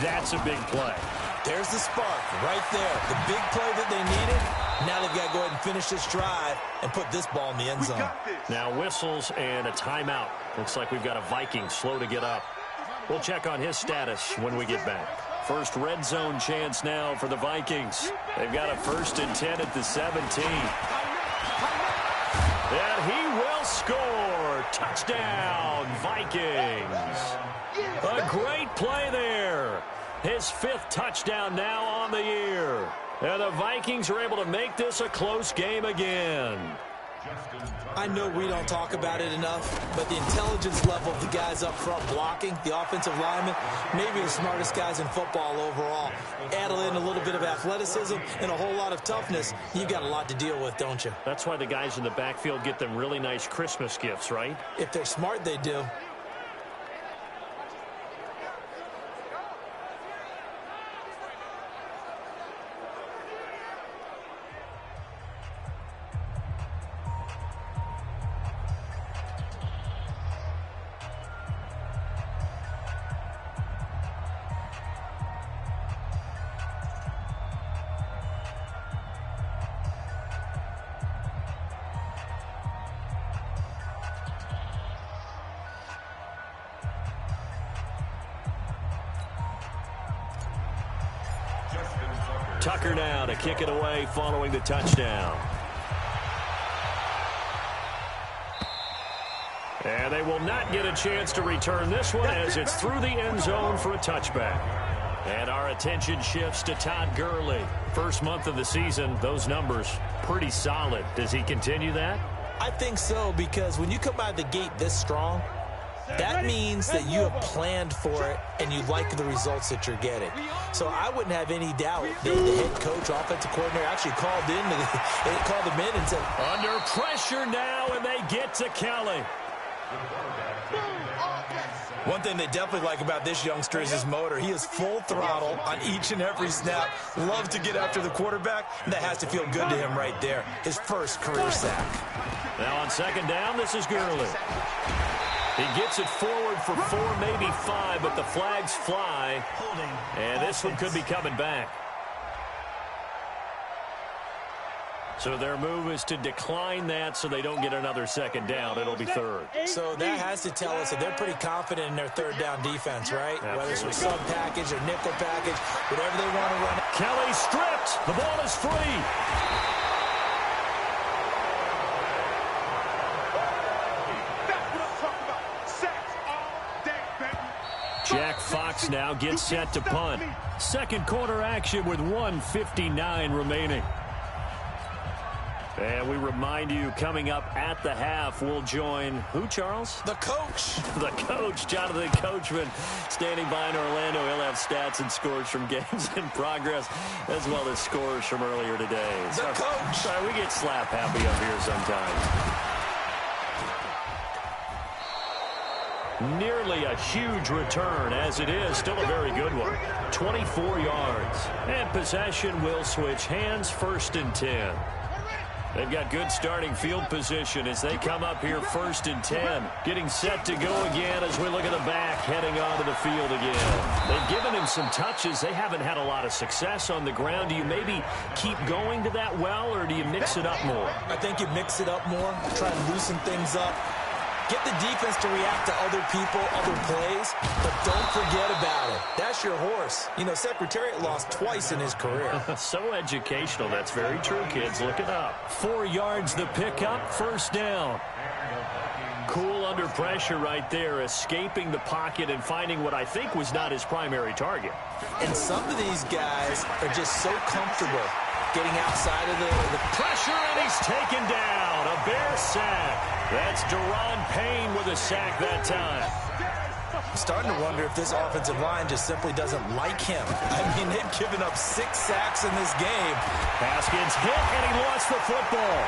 that's a big play. There's the spark right there. The big play that they needed. Now they've got to go ahead and finish this drive and put this ball in the end zone. Now whistles and a timeout. Looks like we've got a Viking slow to get up. We'll check on his status when we get back. First red zone chance now for the Vikings. They've got a 1st and 10 at the 17. And he will score. Touchdown, Vikings. A great play there. His 5th touchdown now on the year. And the Vikings are able to make this a close game again. I know we don't talk about it enough, but the intelligence level of the guys up front blocking, the offensive linemen, maybe the smartest guys in football overall. Add in a little bit of athleticism and a whole lot of toughness, you've got a lot to deal with, don't you? That's why the guys in the backfield get them really nice Christmas gifts, right? If they're smart, they do. Tucker now to kick it away following the touchdown. And they will not get a chance to return this one as it's through the end zone for a touchback. And our attention shifts to Todd Gurley. First month of the season, those numbers pretty solid. Does he continue that? I think so, because when you come out of the gate this strong, that means that you have planned for it and you like the results that you're getting. So I wouldn't have any doubt that the head coach, offensive coordinator, actually called him in and said, under pressure now, and they get to Kelly. One thing they definitely like about this youngster is his motor. He is full throttle on each and every snap. Loves to get after the quarterback, and that has to feel good to him right there. His first career sack. Now on second down, this is Gurley. He gets it forward for 4, maybe 5, but the flags fly. And this one could be coming back. So their move is to decline that so they don't get another second down. It'll be third. So that has to tell us that they're pretty confident in their third down defense, right? Absolutely. Whether it's with sub package or nickel package, whatever they want to run. Kelly stripped. The ball is free. Jack Fox now gets set to punt. Second quarter action with 1:59 remaining. And we remind you, coming up at the half, we'll join who, Charles? The coach. The coach, Jonathan Coachman, standing by in Orlando. He'll have stats and scores from games in progress, as well as scores from earlier today. The coach. Sorry, we get slap happy up here sometimes. Nearly a huge return, as it is still a very good one. 24 yards. And possession will switch hands, 1st and 10. They've got good starting field position as they come up here 1st and 10. Getting set to go again as we look at the back, heading onto the field again. They've given him some touches. They haven't had a lot of success on the ground. Do you maybe keep going to that well, or do you mix it up more? I think you mix it up more, try and loosen things up. Get the defense to react to other people, other plays, but don't forget about it. That's your horse. You know, Secretariat lost twice in his career. So educational. That's very true, kids. Look it up. 4 yards the pickup, 1st down. Cool under pressure right there, escaping the pocket and finding what I think was not his primary target. And some of these guys are just so comfortable getting outside of the pressure, and he's taken down. A Bear sack. That's Daron Payne with a sack that time. I'm starting to wonder if this offensive line just simply doesn't like him. I mean, they've given up 6 sacks in this game. Haskins hit, and he lost the football.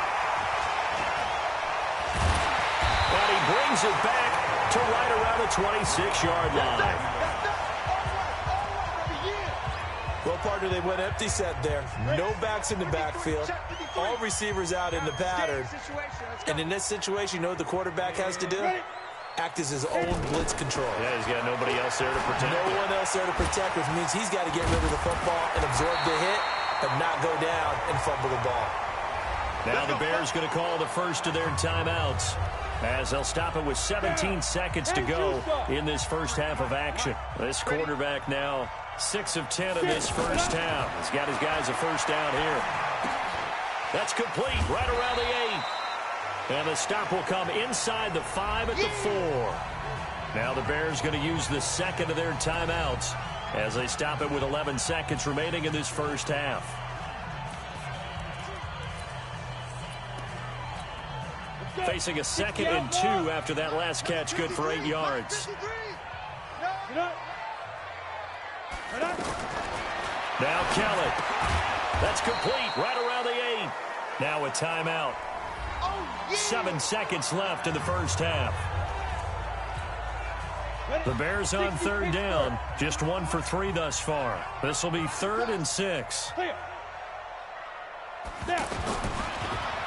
And he brings it back to right around the 26-yard line. Well, partner, they went empty set there. No backs in the backfield. All receivers out in the pattern. And in this situation, you know what the quarterback has to do? Act as his own blitz control. Yeah, he's got nobody else there to protect. No one else there to protect, which means he's got to get rid of the football and absorb the hit, but not go down and fumble the ball. Now the Bears going to call the first of their timeouts, as they'll stop it with 17 seconds to go in this first half of action. This quarterback now 6 of 10 in this first half. He's got his guys a first down here. That's complete right around the 8. And the stop will come inside the 5 at the 4. Now the Bears going to use the second of their timeouts as they stop it with 11 seconds remaining in this first half. Facing a 2nd and 2 after that last catch, good for 8 yards. Now Kelly. That's complete right around the 8. Now a timeout. 7 seconds left in the first half. The Bears on 3rd down. Just 1 for 3 thus far. This will be 3rd and 6.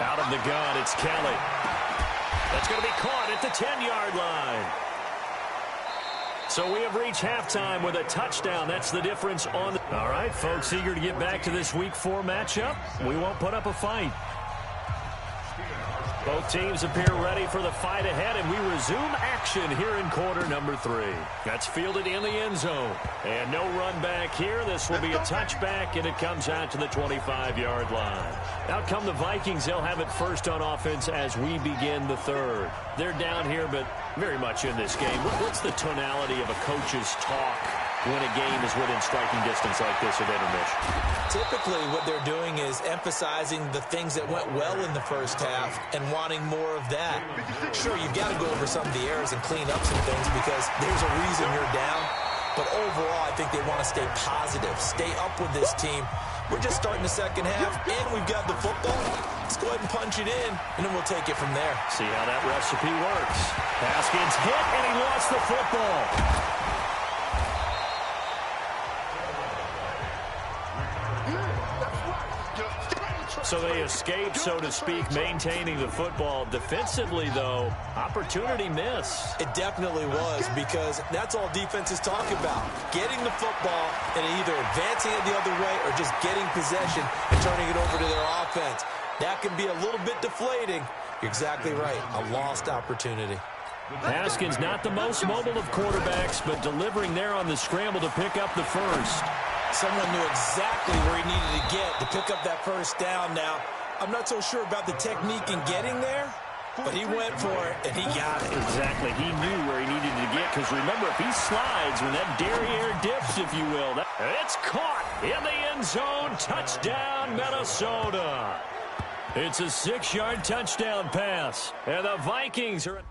Out of the gun, it's Kelly. That's going to be caught at the 10-yard line. So we have reached halftime with a touchdown. That's the difference on the... All right, folks, eager to get back to this Week 4 matchup. We won't put up a fight. Both teams appear ready for the fight ahead, and we resume action here in quarter number 3. That's fielded in the end zone. And no run back here. This will be a touchback, and it comes out to the 25-yard line. Out come the Vikings. They'll have it first on offense as we begin the 3rd. They're down here, but very much in this game. What's the tonality of a coach's talk when a game is within striking distance like this of intermission? Typically, what they're doing is emphasizing the things that went well in the first half and wanting more of that. Sure, you've got to go over some of the errors and clean up some things because there's a reason you're down. But overall, I think they want to stay positive, stay up with this team. We're just starting the second half, and we've got the football. Let's go ahead and punch it in, and then we'll take it from there. See how that recipe works. Haskins hit, and he lost the football. So they escape, so to speak, maintaining the football. Defensively, though, opportunity miss. It definitely was, because that's all defenses talk about. Getting the football and either advancing it the other way or just getting possession and turning it over to their offense. That can be a little bit deflating. You're exactly right. A lost opportunity. Haskins not the most mobile of quarterbacks, but delivering there on the scramble to pick up the first. Someone knew exactly where he needed to get to pick up that first down. Now, I'm not so sure about the technique in getting there, but he went for it, and he got it. Exactly. He knew where he needed to get, because remember, if he slides when that derriere dips, if you will, it's caught in the end zone. Touchdown, Minnesota. It's a 6-yard touchdown pass, and the Vikings are...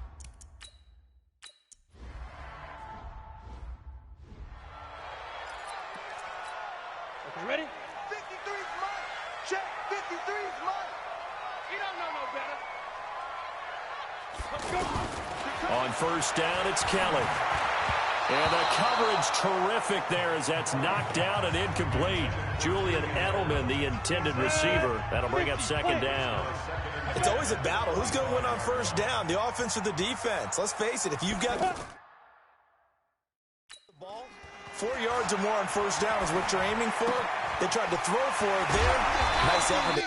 Ready? 53's mine. Check. 53's mine. You don't know no better. Let's go. On first down, it's Kelly. And the coverage terrific there as that's knocked out and incomplete. Julian Edelman, the intended receiver. That'll bring up 2nd down. It's always a battle. Who's going to win on first down, the offense or the defense? Let's face it, if you've got the ball, 4 yards or more on first down is what you're aiming for. They tried to throw for it there. Nice effort.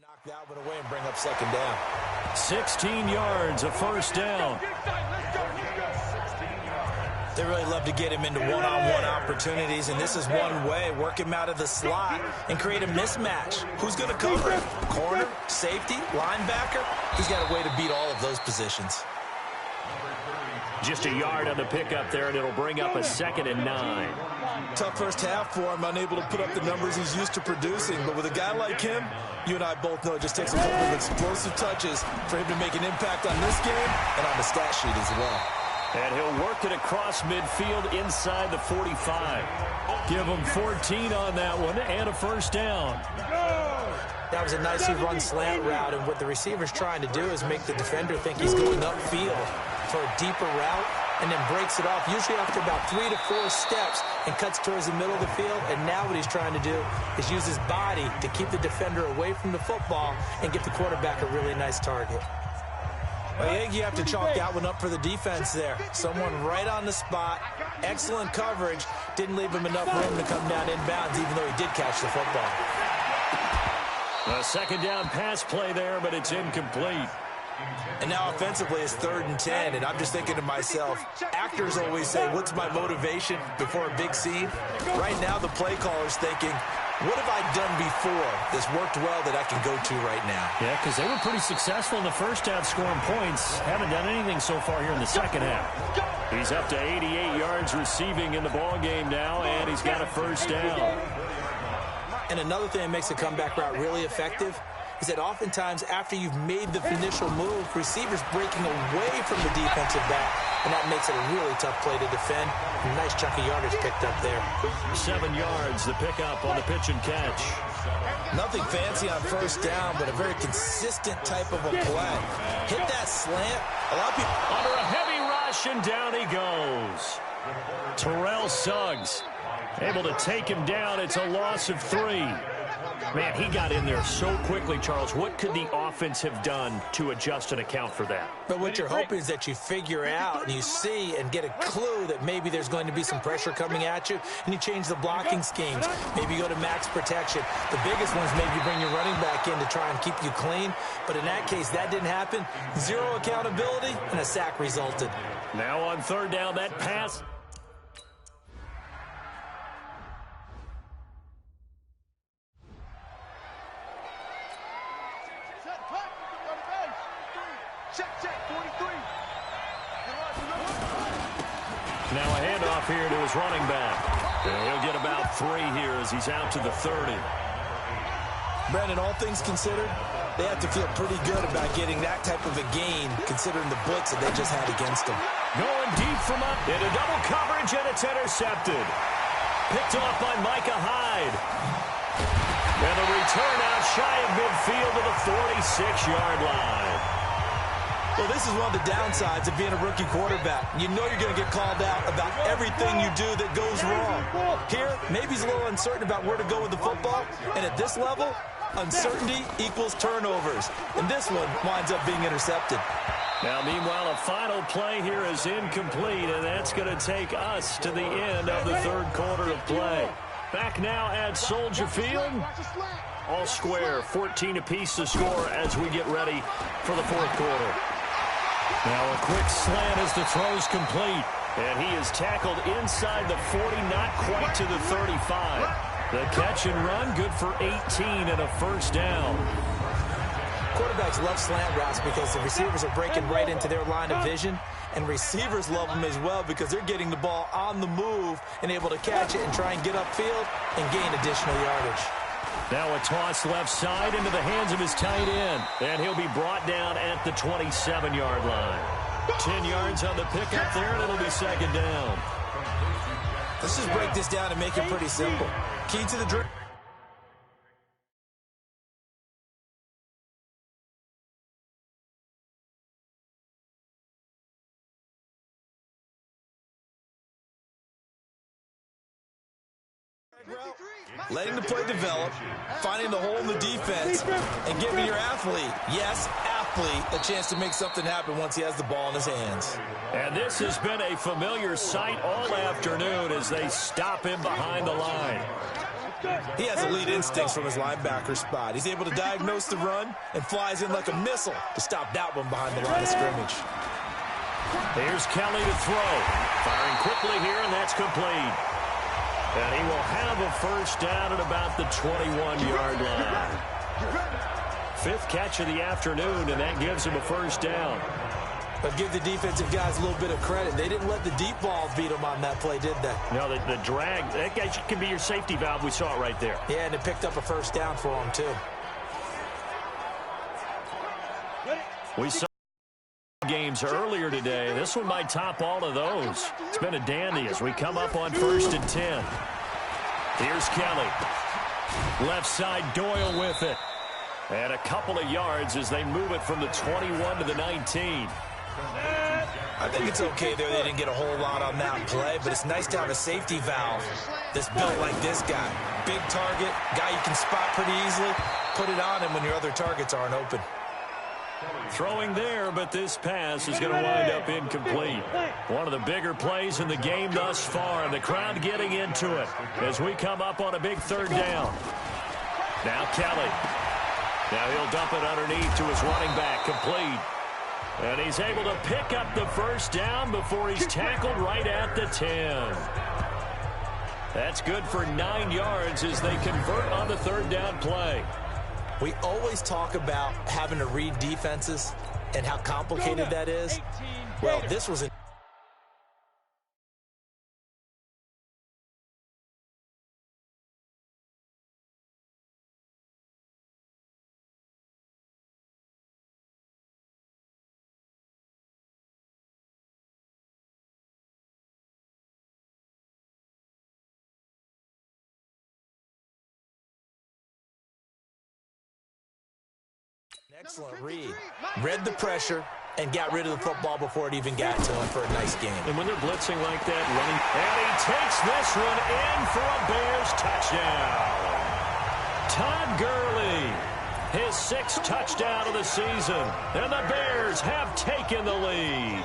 Knock that one away and bring up 2nd down. 16 yards, a first down. They really love to get him into one-on-one opportunities, and this is one way. Work him out of the slot and create a mismatch. Who's going to cover him? Corner, safety, linebacker? He's got a way to beat all of those positions. Just a yard on the pickup there, and it'll bring up a 2nd and 9. Tough first half for him, unable to put up the numbers he's used to producing. But with a guy like him, you and I both know it just takes a couple of explosive touches for him to make an impact on this game and on the stat sheet as well. And he'll work it across midfield inside the 45. Give him 14 on that one and a first down. That was a nicely run slant route, and what the receiver's trying to do is make the defender think he's going upfield for a deeper route, and then breaks it off, usually after about 3 to 4 steps, and cuts towards the middle of the field. And now what he's trying to do is use his body to keep the defender away from the football and get the quarterback a really nice target. I think you have to chalk that one up for the defense there. Someone right on the spot, excellent coverage, didn't leave him enough room to come down inbounds, even though he did catch the football. A second down pass play there, but it's incomplete. And now offensively it's 3rd and 10, and I'm just thinking to myself, actors always say, what's my motivation before a big scene? Right now the play caller's thinking, what have I done before that's worked well that I can go to right now? Yeah, because they were pretty successful in the first half scoring points. Haven't done anything so far here in the second half. He's up to 88 yards receiving in the ball game now, and he's got a first down. And another thing that makes a comeback route really effective is that oftentimes after you've made the initial move, receivers breaking away from the defensive back, and that makes it a really tough play to defend. A nice chunk of yardage picked up there. 7 yards, the pickup on the pitch and catch. Nothing fancy on first down, but a very consistent type of a play. Hit that slant. A lot of people under a heavy rush, and down he goes. Terrell Suggs able to take him down. It's a loss of 3. Man, he got in there so quickly, Charles. What could the offense have done to adjust and account for that? But what you're hoping is that you figure out and you see and get a clue that maybe there's going to be some pressure coming at you, and you change the blocking schemes. Maybe you go to max protection. The biggest one is maybe you bring your running back in to try and keep you clean. But in that case, that didn't happen. 0 accountability, and a sack resulted. Now on 3rd down, that pass. Now a handoff here to his running back. And he'll get about 3 here as he's out to the 30. Brandon, all things considered, they have to feel pretty good about getting that type of a gain, considering the blitz that they just had against them. Going deep from up into double coverage, and it's intercepted. Picked off by Micah Hyde. And the return out shy of midfield to the 46-yard line. Well, this is one of the downsides of being a rookie quarterback. You know you're going to get called out about everything you do that goes wrong. Here, maybe he's a little uncertain about where to go with the football, and at this level, uncertainty equals turnovers. And this one winds up being intercepted. Now, meanwhile, a final play here is incomplete, and that's going to take us to the end of the 3rd quarter of play. Back now at Soldier Field. All square, 14 apiece to score as we get ready for the 4th quarter. Now a quick slant as the throw's complete. And he is tackled inside the 40, not quite to the 35. The catch and run, good for 18 and a first down. Quarterbacks love slant routes because the receivers are breaking right into their line of vision. And receivers love them as well because they're getting the ball on the move and able to catch it and try and get upfield and gain additional yardage. Now a toss left side into the hands of his tight end. And he'll be brought down at the 27-yard line. 10 yards on the pickup there, and it'll be 2nd down. Let's just break this down and make it pretty simple. Key to the drill. Letting the play develop, finding the hole in the defense, and giving your athlete, yes, athlete, a chance to make something happen once he has the ball in his hands. And this has been a familiar sight all afternoon as they stop him behind the line. He has elite instincts from his linebacker spot. He's able to diagnose the run and flies in like a missile to stop that one behind the line of scrimmage. Here's Kelly to throw. Firing quickly here, and that's complete. And he will have a first down at about the 21-yard line. 5th catch of the afternoon, and that gives him a first down. But give the defensive guys a little bit of credit. They didn't let the deep ball beat them on that play, did they? No, the drag, that guy can be your safety valve. We saw it right there. Yeah, and it picked up a first down for him, too. We saw the game games earlier today. This one might top all of those. It's been a dandy as we come up on 1st and 10. Here's Kelly. Left side, Doyle with it. And a couple of yards as they move it from the 21 to the 19. I think it's okay there. They didn't get a whole lot on that play, but it's nice to have a safety valve that's built like this guy. Big target, guy you can spot pretty easily. Put it on him when your other targets aren't open. Throwing there, but this pass is going to wind up incomplete. One of the bigger plays in the game thus far, and the crowd getting into it as we come up on a big 3rd down. Now Kelly. Now he'll dump it underneath to his running back, complete. And he's able to pick up the 1st down before he's tackled right at the 10. That's good for 9 yards as they convert on the 3rd down play. We always talk about having to read defenses and how complicated that is. Well, this was a excellent read. Read the pressure and got rid of the football before it even got to him for a nice game. And when they're blitzing like that, running, and he takes this one in for a Bears touchdown. Todd Gurley, his 6th touchdown of the season, and the Bears have taken the lead.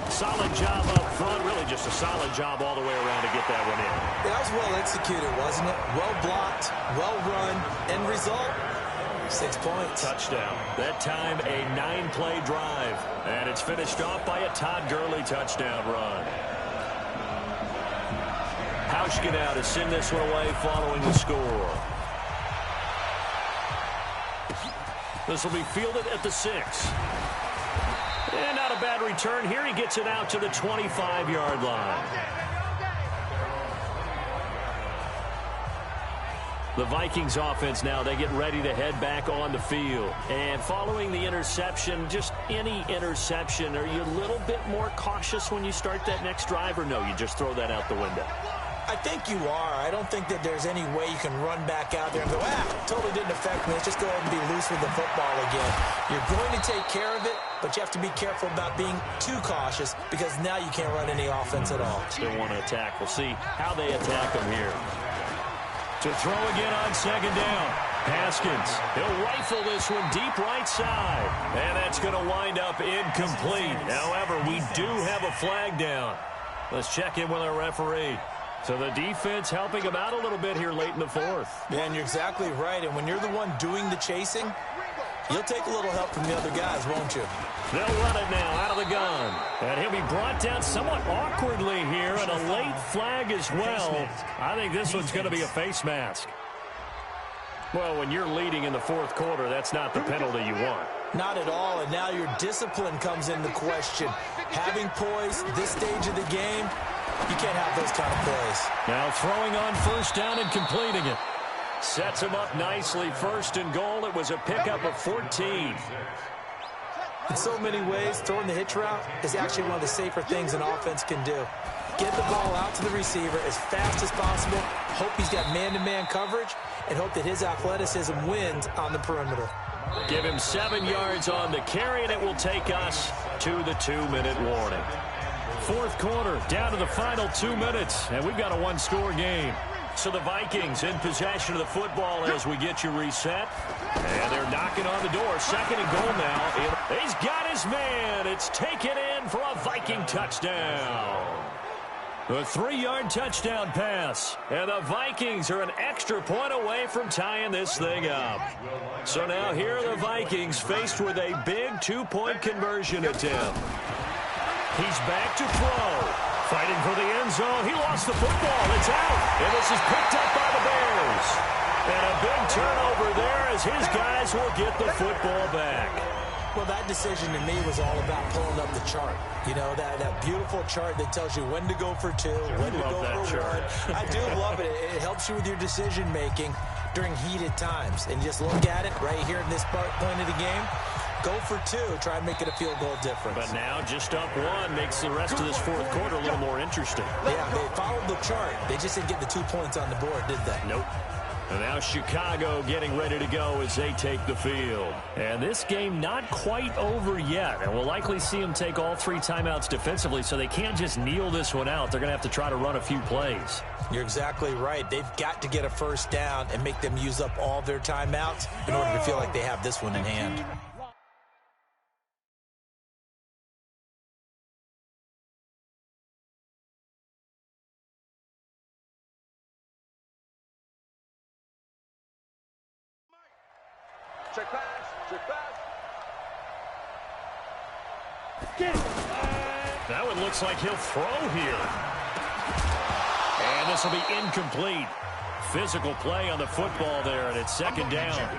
Solid job up front, really just a solid job all the way around to get that one in. That was well executed, wasn't it? Well blocked, well run, end result, 6 points. Touchdown. That time a 9-play drive. And it's finished off by a Todd Gurley touchdown run. Hauschka now to send this one away following the score. This will be fielded at the 6. And not a bad return here. He gets it out to the 25-yard line. The Vikings offense now, they get ready to head back on the field. And following the interception, just any interception, are you a little bit more cautious when you start that next drive, or no, you just throw that out the window? I think you are. I don't think that there's any way you can run back out there and go, totally didn't affect me. Let's just go ahead and be loose with the football again. You're going to take care of it, but you have to be careful about being too cautious because now you can't run any offense at all. Still want to attack. We'll see how they attack them here. To throw again on 2nd down. Haskins, he'll rifle this one deep right side. And that's going to wind up incomplete. However, we do have a flag down. Let's check in with our referee. So the defense helping him out a little bit here late in the 4th. Yeah, and you're exactly right. And when you're the one doing the chasing, you'll take a little help from the other guys, won't you? They'll run it now out of the gun. And he'll be brought down somewhat awkwardly here, and a late flag as well. I think this one's going to be a face mask. Well, when you're leading in the 4th quarter, that's not the penalty you want. Not at all, and now your discipline comes into question. Having poise this stage of the game, you can't have those kind of plays. Now throwing on 1st down and completing it. Sets him up nicely. 1st and goal. It was a pickup of 14. In so many ways, throwing the hitch route is actually one of the safer things an offense can do. Get the ball out to the receiver as fast as possible, hope he's got man-to-man coverage, and hope that his athleticism wins on the perimeter. Give him 7 yards on the carry, and it will take us to the 2-minute warning. 4th quarter, down to the final 2 minutes, and we've got a 1-score game. So the Vikings in possession of the football as we get you reset. And they're knocking on the door. 2nd and goal now. He's got his man. It's taken in for a Viking touchdown. A 3-yard touchdown pass. And the Vikings are an extra point away from tying this thing up. So now here are the Vikings faced with a big 2-point conversion attempt. He's back to throw. Fighting for the end zone. He lost the football. It's out. And this is picked up by the Bears. And a big turnover there as his guys will get the football back. Well, that decision to me was all about pulling up the chart. You know, that beautiful chart that tells you when to go for 2, when to go for 1. I do love it. It helps you with your decision-making during heated times. And just look at it right here in this point of the game. Go for two. Try and make it a field goal difference. But now just up one makes the rest of this fourth quarter a little more interesting. Yeah, they followed the chart. They just didn't get the 2 points on the board, did they? Nope. And now Chicago getting ready to go as they take the field. And this game not quite over yet. And we'll likely see them take all 3 timeouts defensively, so they can't just kneel this one out. They're going to have to try to run a few plays. You're exactly right. They've got to get a first down and make them use up all their timeouts in order to feel like they have this one in hand. Check pass. Check pass. That one looks like he'll throw here. And this will be incomplete. Physical play on the football there, and it's second down.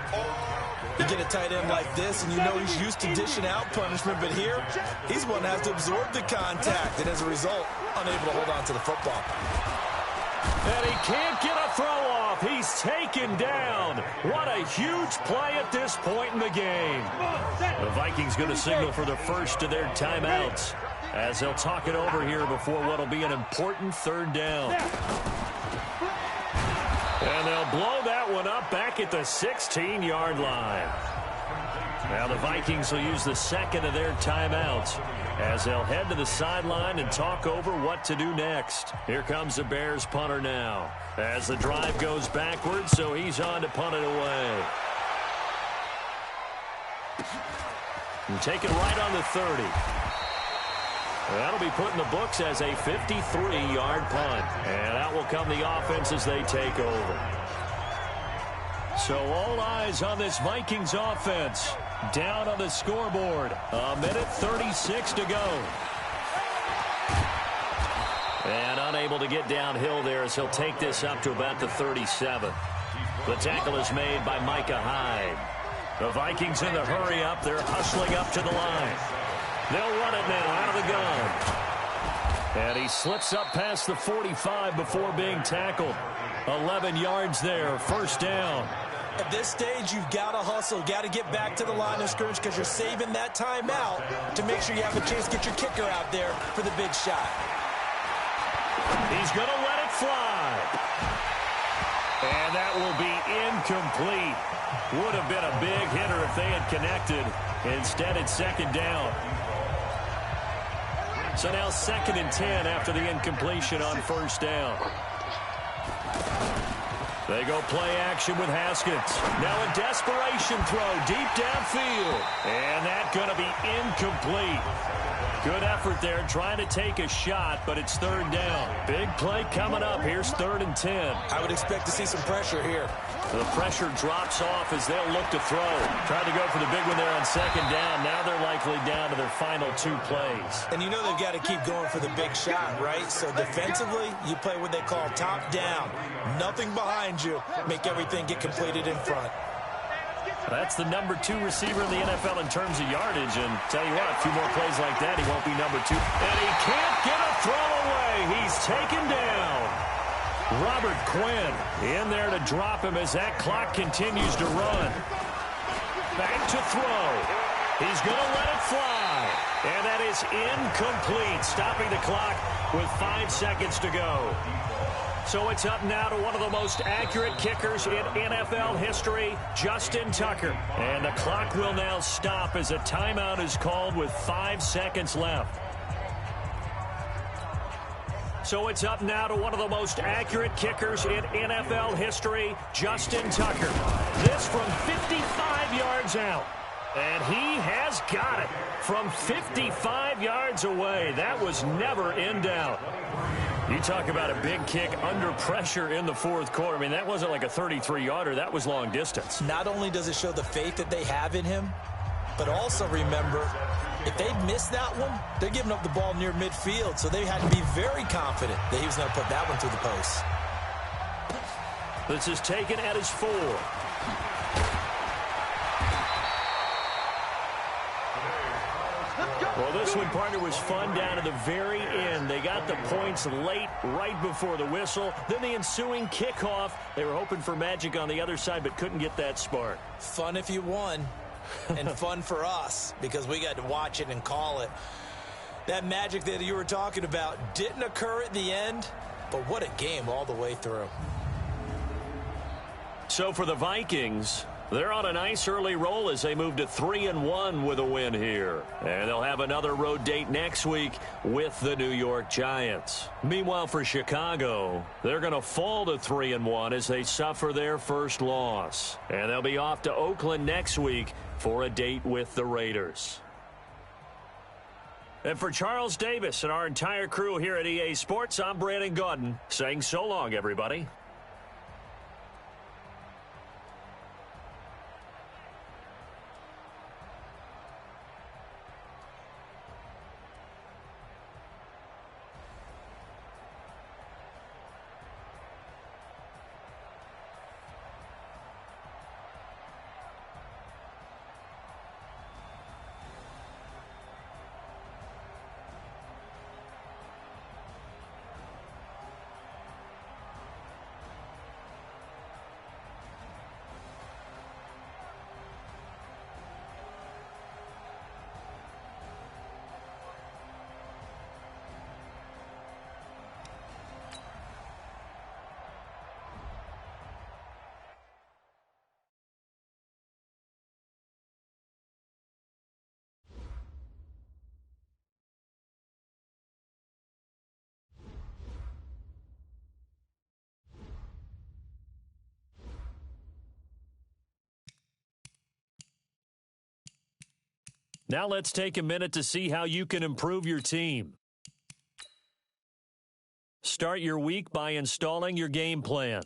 You get a tight end like this, and you know he's used to dishing out punishment, but here, he's one that has to absorb the contact, and as a result, unable to hold on to the football. And he can't get a throw off. He's taken down. What a huge play at this point in the game. The Vikings going to signal for the first of their timeouts as they'll talk it over here before what will be an important third down. And they'll blow that one up back at the 16-yard line. Now the Vikings will use the second of their timeouts as they'll head to the sideline and talk over what to do next. Here comes the Bears punter now as the drive goes backwards, so he's on to punt it away. And take it right on the 30. That'll be put in the books as a 53-yard punt. And out will come the offense as they take over. So all eyes on this Vikings offense. Down on the scoreboard. 1:36 to go. And unable to get downhill there as he'll take this up to about the 37. The tackle is made by Micah Hyde. The Vikings in the hurry up. They're hustling up to the line. They'll run it now out of the gun. And he slips up past the 45 before being tackled. 11 yards there, first down. At this stage, you've got to hustle, got to get back to the line of scrimmage because you're saving that timeout to make sure you have a chance to get your kicker out there for the big shot. He's going to let it fly. And that will be incomplete. Would have been a big hitter if they had connected. Instead, it's second down. So now 2nd and 10 after the incompletion on first down. They go play action with Haskins. Now a desperation throw deep downfield. And that's going to be incomplete. Good effort there trying to take a shot, but it's third down. Big play coming up. Here's 3rd and 10. I would expect to see some pressure here. The pressure drops off as they'll look to throw. Tried to go for the big one there on second down. Now they're likely down to their final 2 plays. And you know they've got to keep going for the big shot, right? So defensively, you play what they call top down. Nothing behind you. Make everything get completed in front. That's the number 2 receiver in the NFL in terms of yardage. And tell you what, a few more plays like that, he won't be number 2. And he can't get a throw away. He's taken down. Robert Quinn in there to drop him as that clock continues to run. Back to throw. He's going to let it fly. And that is incomplete, stopping the clock with 5 seconds to go. So it's up now to one of the most accurate kickers in NFL history, Justin Tucker. And the clock will now stop as a timeout is called with 5 seconds left. So it's up now to one of the most accurate kickers in NFL history, Justin Tucker. This from 55 yards out. And he has got it from 55 yards away. That was never in doubt. You talk about a big kick under pressure in the fourth quarter. I mean, that wasn't like a 33-yarder. That was long distance. Not only does it show the faith that they have in him, but also remember, if they'd missed that one, they're giving up the ball near midfield, so they had to be very confident that he was going to put that one through the post. This is taken at his 4. Well, this one, partner, was fun down to the very end. They got the points late, right before the whistle. Then the ensuing kickoff. They were hoping for magic on the other side, but couldn't get that spark. Fun if you won. and fun for us because we got to watch it and call it. That magic that you were talking about didn't occur at the end, but what a game all the way through. So for the Vikings, they're on a nice early roll as they move to 3-1 with a win here. And they'll have another road date next week with the New York Giants. Meanwhile, for Chicago, they're going to fall to 3-1 as they suffer their first loss. And they'll be off to Oakland next week for a date with the Raiders. And for Charles Davis and our entire crew here at EA Sports, I'm Brandon Gaudin saying so long, everybody. Now let's take a minute to see how you can improve your team. Start your week by installing your game plan.